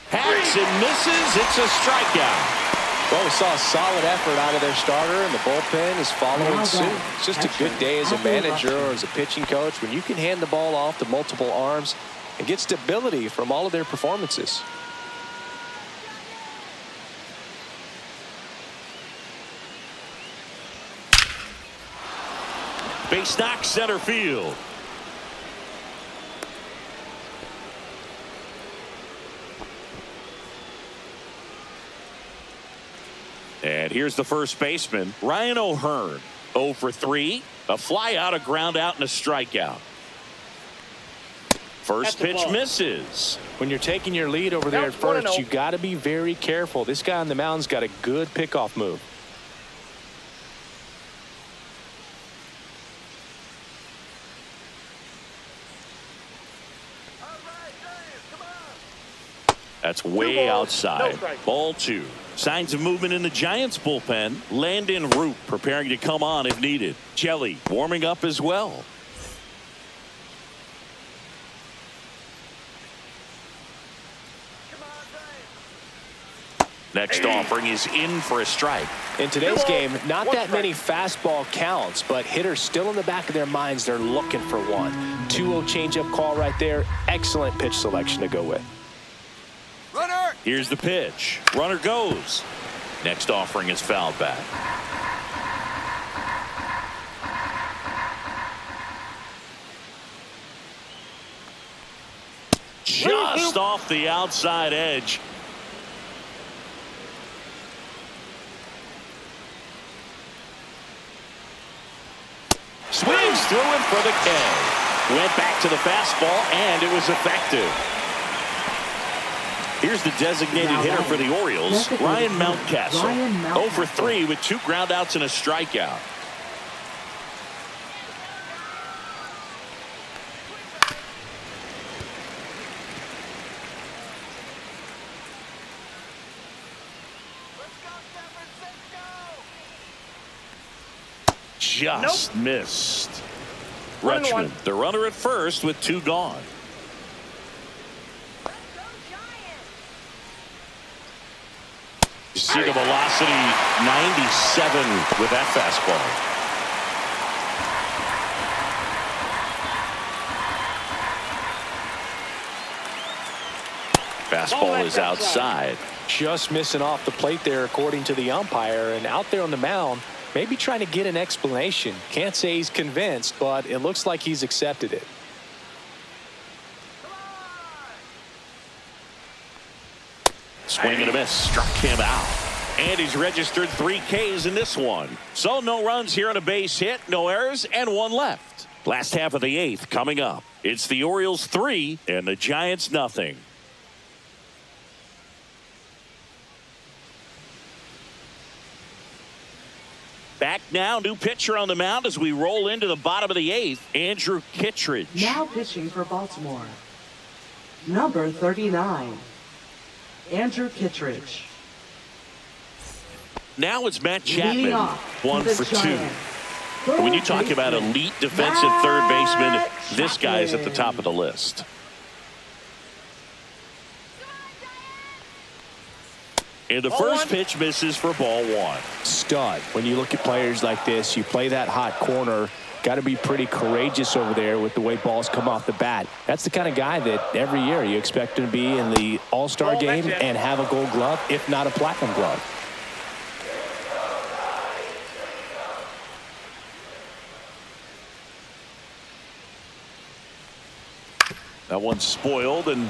Hacks and misses. It's a strikeout. Well, we saw a solid effort out of their starter, and the bullpen is following suit. It's just a good day as a manager or as a pitching coach when you can hand the ball off to multiple arms and get stability from all of their performances. Base knock, center field. And here's the first baseman, Ryan O'Hearn. 0 for 3. A fly out, a ground out, and a strikeout. First pitch misses. When you're taking your lead over there at Counts 1-0. first, you got to be very careful. This guy on the mound's got a good pickoff move. All right, Giants, come on. That's way balls, outside. no strike. Ball 2. Signs of movement in the Giants bullpen. Landon Root preparing to come on if needed. Jelly warming up as well. Come on, Giants. Next offering is in for a strike. In today's game, not One that strike. many fastball counts, but hitters still in the back of their minds, they're looking for one. 2-0 changeup call right there. Excellent pitch selection to go with. Runner. Here's the pitch. Runner goes. Next offering is fouled back. Just off the outside edge. Swings through it for the K. Went back to the fastball, and it was effective. Here's the designated hitter for the Orioles, Ryan Mountcastle. 0 for 3 with 2 groundouts and a strikeout. Let's go, San Francisco. Just missed. 1-1. Rutschman, the runner at first with 2 gone. Let's go, Giants. You see the velocity, 97 with that fastball. Fastball is outside. Just missing off the plate there, according to the umpire. And out there on the mound, maybe trying to get an explanation. Can't say he's convinced, but it looks like he's accepted it. Swing and a miss. Struck him out. And he's registered 3 Ks in this one. So no runs here on a base hit, no errors, and 1 left. Last half of the 8th coming up. It's the Orioles 3 and the Giants nothing. Back now, new pitcher on the mound as we roll into the bottom of the 8th, Andrew Kittredge. Now pitching for Baltimore, number 39, Andrew Kittredge. Now it's Matt Leading Chapman, off 1 the for 2. Giants, When you talk about baseman, elite defensive Matt third baseman, this guy is at the Chapman. top of the list. And the first pitch misses for ball 1. Stud. When you look at players like this, you play that hot corner. Got to be pretty courageous over there with the way balls come off the bat. That's the kind of guy that every year you expect him to be in the All-Star game and have a Gold Glove, if not a Platinum Glove. That one's spoiled, and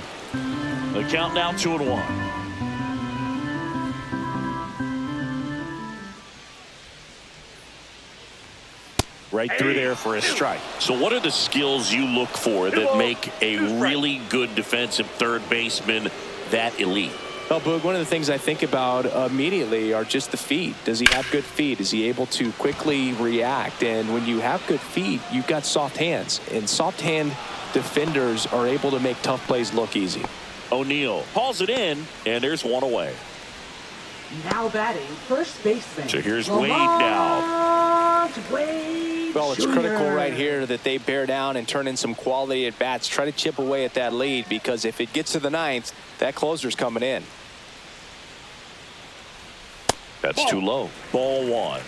the count now 2-1. Right through there for a strike. So what are the skills you look for that make a really good defensive third baseman that elite? Well, Boog, one of the things I think about immediately are just the feet. Does he have good feet? Is he able to quickly react? And when you have good feet, you've got soft hands. And soft hand defenders are able to make tough plays look easy. O'Neill hauls it in, and there's 1 away. Now batting first baseman. So here's Wade now. Wade Well, it's Jr. critical right here that they bear down and turn in some quality at bats. Try to chip away at that lead, because if it gets to the 9th, that closer's coming in. That's too low. Ball 1.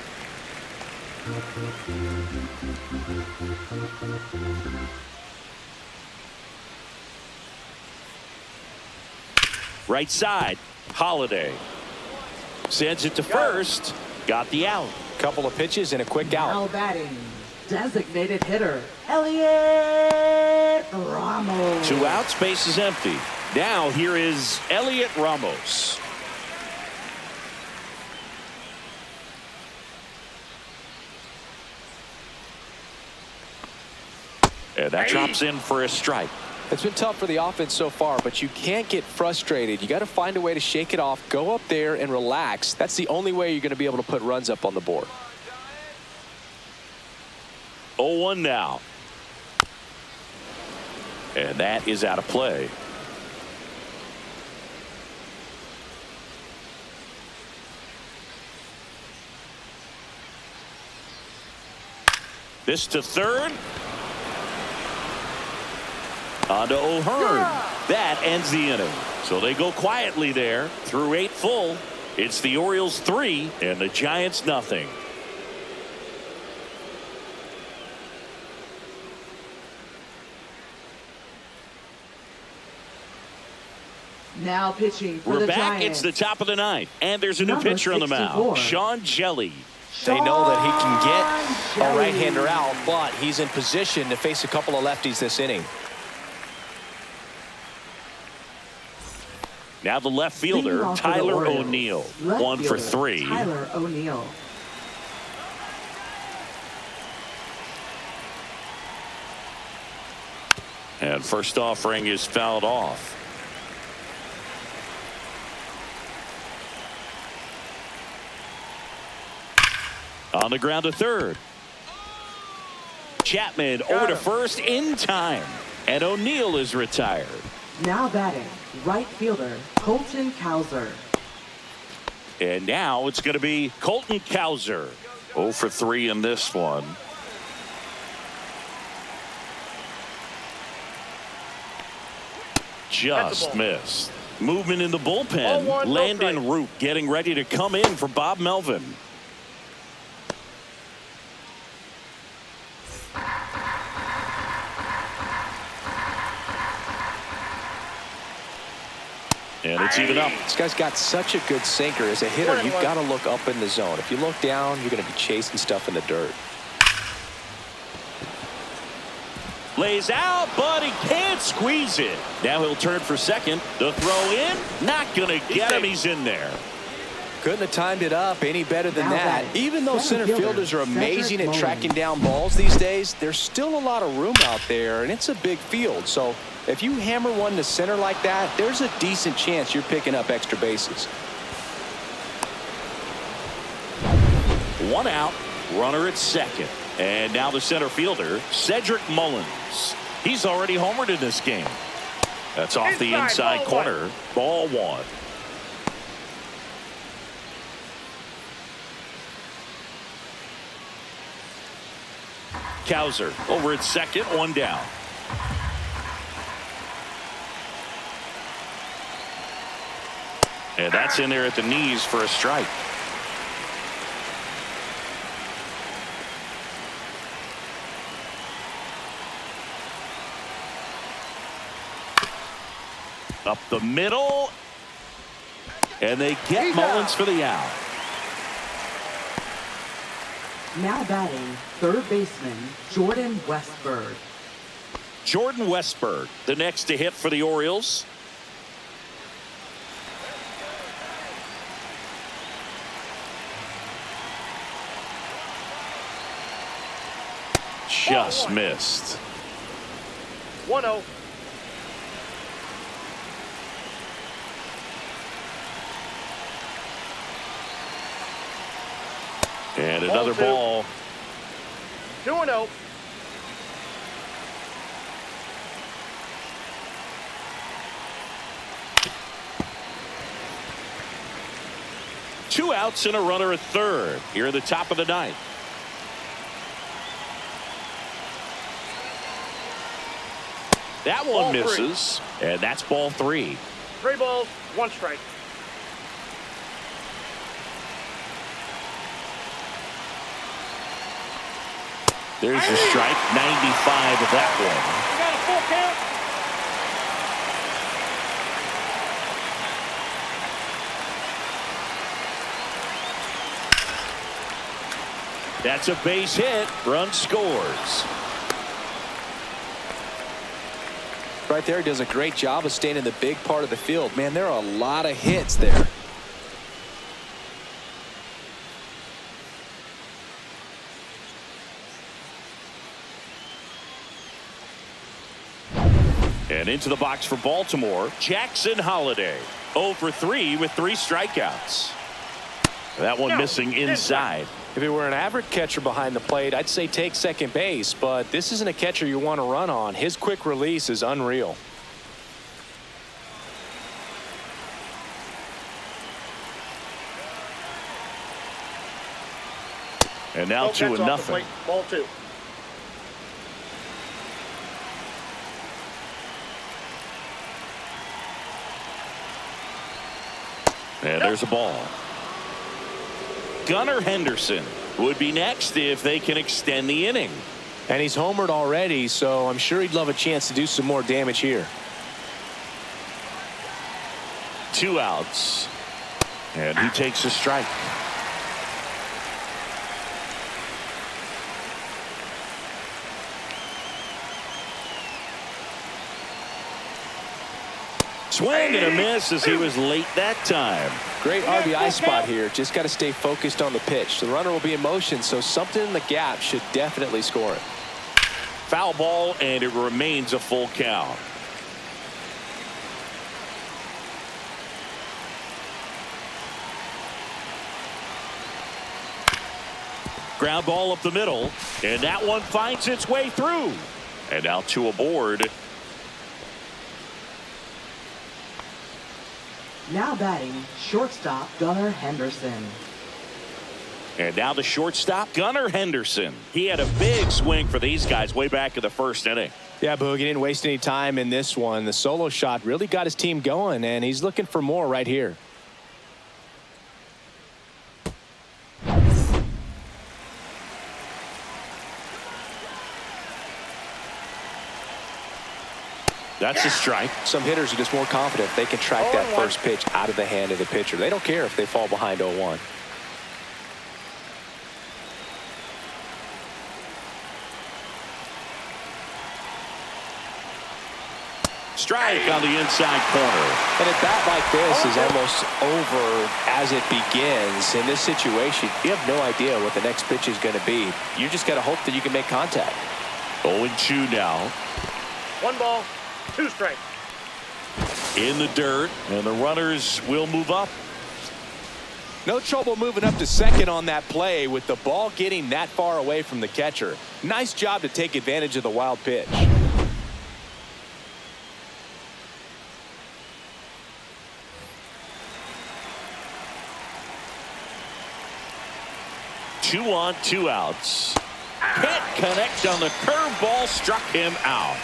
Right side, Holiday. Sends it to first. Got the out. Couple of pitches and a quick Now out. batting designated hitter Elliot Ramos. 2 outs, base is empty. Now here is Elliot Ramos. And that drops in for a strike. It's been tough for the offense so far, but you can't get frustrated. You got to find a way to shake it off, go up there and relax. That's the only way you're going to be able to put runs up on the board. 0-1 now. And that is out of play. This to third. On to O'Hearn. That ends the inning. So they go quietly there through 8 full. It's the Orioles 3 and the Giants nothing. Now pitching for We're the back. Giants. It's the top of the 9th. And there's a new Number pitcher on the 64. mound. Sean Jelly. They know that he can get Sean a right-hander Jelly. out, but he's in position to face a couple of lefties this inning. Now the left Leading fielder, off for the Tyler Orioles, O'Neill. left 1 for fielder, 3. Tyler O'Neill. And first offering is fouled off. On the ground to third. Chapman over to first in time. And O'Neill is retired. Now batting right fielder Colton Cowser. And now it's going to be Colton Cowser. 0 for 3 in this one. Just missed. Movement in the bullpen. 0-1, no Landon strike. Root getting ready to come in for Bob Melvin. And it's even up. This guy's got such a good sinker. As a hitter, you've got to look up in the zone. If you look down, you're going to be chasing stuff in the dirt. Lays out, but he can't squeeze it. Now he'll turn for second. The throw in, not going to get him. He's in there. Couldn't have timed it up any better than that. Even though center fielders are amazing at tracking down balls these days, there's still a lot of room out there, and it's a big field. So if you hammer one to center like that, there's a decent chance you're picking up extra bases. One out, runner at second. And now the center fielder, Cedric Mullins. He's already homered in this game. That's off the inside corner. Ball one. Cowser over at second, one down. And that's in there at the knees for a strike. Up the middle. And they get Mullins for the out. Now batting, third baseman Jordan Westburg. Jordan Westburg, the next to hit for the Orioles. Just missed. 1-0. And another ball. 2-0. Two outs and a runner at third here at the top of the ninth. That one misses, and that's ball three. 3 balls, 1 strike. There's a strike, 95 of that one. You got a full count. That's a base hit. Run scores. Right there, he does a great job of staying in the big part of the field. Man, there are a lot of hits there. And into the box for Baltimore, Jackson Holliday. 0 for 3 with 3 strikeouts. That one missing inside. If it were an average catcher behind the plate, I'd say take second base, but this isn't a catcher you want to run on. His quick release is unreal. And now 2-0. Ball 2. And there's a ball. Gunnar Henderson would be next if they can extend the inning. And he's homered already, so I'm sure he'd love a chance to do some more damage here. 2 outs. And he takes a strike. Swing and a miss as he was late that time. Great RBI spot here. Just got to stay focused on the pitch. The runner will be in motion, so something in the gap should definitely score it. Foul ball, and it remains a full count. Ground ball up the middle, and that one finds its way through. And now 2 aboard. Now batting, shortstop Gunnar Henderson. And now the shortstop, Gunnar Henderson. He had a big swing for these guys way back in the first inning. Yeah, Boog, he didn't waste any time in this one. The solo shot really got his team going, and he's looking for more right here. That's a strike. Some hitters are just more confident they can track that 0-1. first pitch out of the hand of the pitcher. They don't care if they fall behind 0-1. Strike on the inside corner. And a bat like this is almost over as it begins. In this situation, you have no idea what the next pitch is going to be. You just got to hope that you can make contact. 0-2 now. 1 ball, 2 strikes. In the dirt, and the runners will move up. No trouble moving up to second on that play with the ball getting that far away from the catcher. Nice job to take advantage of the wild pitch. 2 on, 2 outs. Can't connect on the curveball, struck him out.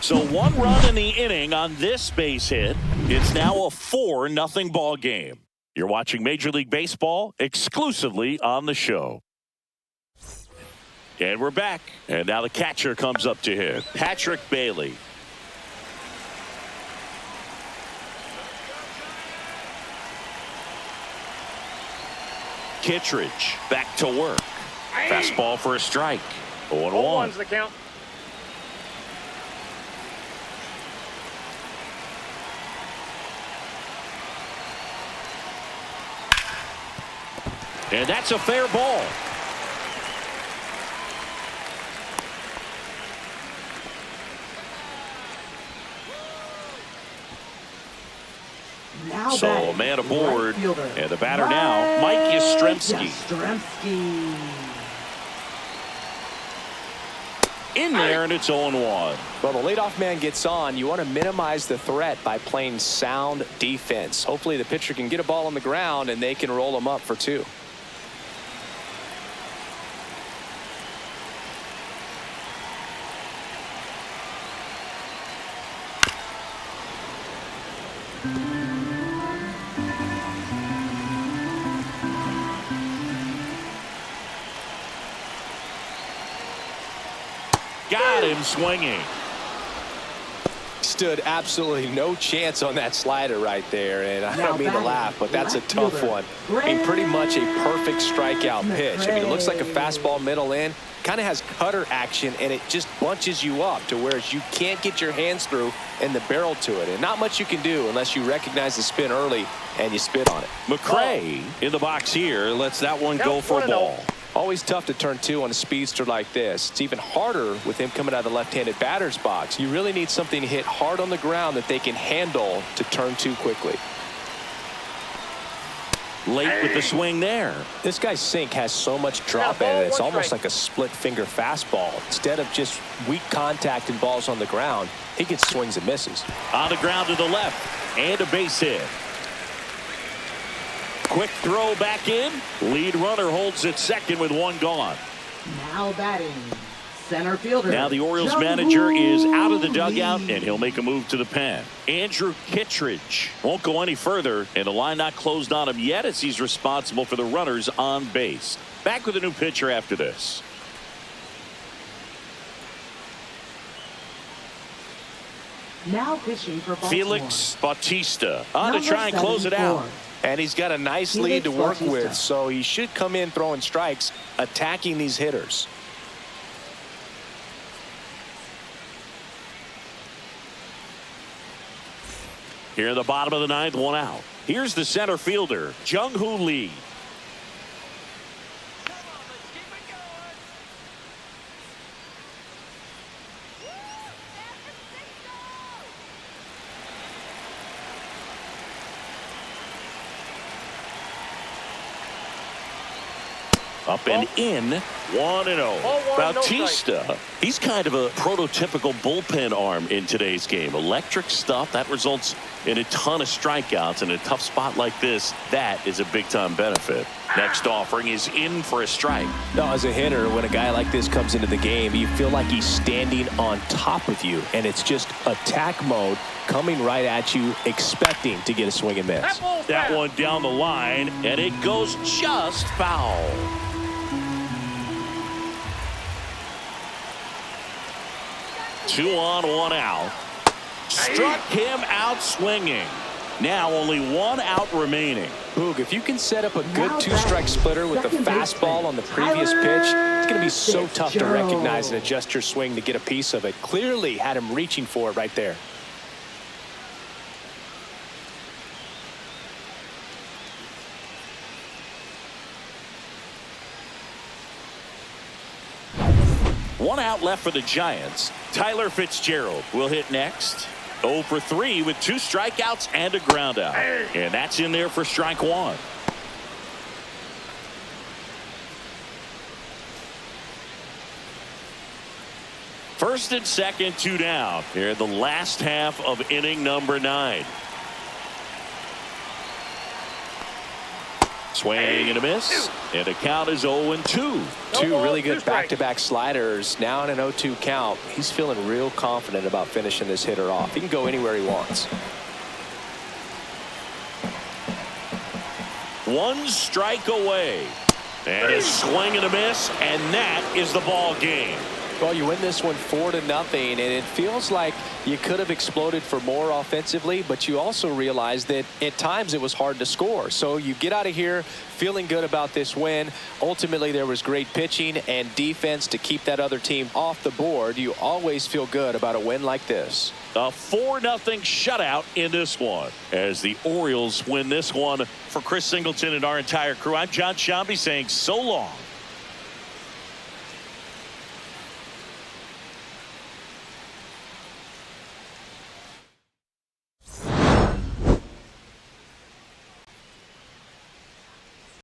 So 1 run in the inning on this base hit. It's now a 4-0 ball game. You're watching Major League Baseball exclusively on the show. And we're back. And now the catcher comes up to hit. Patrick Bailey. Kittredge back to work. Fastball for a strike. 0-1. 0-1's the count. And that's a fair ball. Now So a batting, man aboard, right fielder, and the batter now, Mike Yastrzemski. Yastrzemski. In there, and it's 0-1. Well, the leadoff man gets on. You want to minimize the threat by playing sound defense. Hopefully the pitcher can get a ball on the ground and they can roll him up for 2. Got him swinging. Stood absolutely no chance on that slider right there, and I Now don't mean to batting, laugh, but that's a left tough fielder, one. I mean, pretty much a perfect strikeout pitch. I mean, it looks like a fastball middle in, kind of has cutter action, and it just bunches you up to where you can't get your hands through and the barrel to it, and not much you can do unless you recognize the spin early and you spit on it. McRae in the box here lets that one go Count for a 1-0. ball. Always tough to turn 2 on a speedster like this. It's even harder with him coming out of the left-handed batter's box. You really need something to hit hard on the ground that they can handle to turn 2 quickly. Late with the swing there. This guy's sink has so much drop in it. It's almost like a split finger fastball. Instead of just weak contact and balls on the ground, he gets swings and misses. On the ground to the left, and a base hit. Quick throw back in. Lead runner holds at second with 1 gone. Now batting, center fielder. Now the Orioles Jung manager is out of the Lee. dugout, and he'll make a move to the pen. Andrew Kittredge won't go any further, and the line not closed on him yet as he's responsible for the runners on base. Back with a new pitcher after this. Now pitching for Baltimore. Felix Bautista on to Number try and close it out. 74. And he's got a nice Felix lead to work Bautista. with, so he should come in throwing strikes, attacking these hitters. Here in the bottom of the 9th, 1 out. Here's the center fielder, Jung-Hoo Lee. Come on, let's keep it going. Up and in, 1-0. 0-1, Bautista, he's kind of a prototypical bullpen arm in today's game. Electric stuff that results in a ton of strikeouts. In a tough spot like this, that is a big-time benefit. Next offering is in for a strike. Now, as a hitter, when a guy like this comes into the game, you feel like he's standing on top of you, and it's just attack mode coming right at you, expecting to get a swing and miss. That one down the line, and it goes just foul. 2 on, 1 out. Struck him out swinging. Now only 1 out remaining. Boog, if you can set up a good 2-strike splitter with the fastball on the previous pitch, it's going to be so tough to recognize and adjust your swing to get a piece of it. Clearly had him reaching for it right there. One out left for the Giants. Tyler Fitzgerald will hit next. 0 for 3 with 2 strikeouts and a ground out. And that's in there for strike 1. First and second, 2 down. Here in the last half of inning number 9. Swing and a miss. And the count is 0-2. Two really good back-to-back sliders. Now in an 0-2 count. He's feeling real confident about finishing this hitter off. He can go anywhere he wants. 1 strike away. And a swing and a miss. And that is the ball game. Well, you win this one 4-0, and it feels like you could have exploded for more offensively, but you also realize that at times it was hard to score. So you get out of here feeling good about this win. Ultimately, there was great pitching and defense to keep that other team off the board. You always feel good about a win like this. A 4-0 shutout in this one as the Orioles win this one. For Chris Singleton and our entire crew, I'm John Shambi saying so long.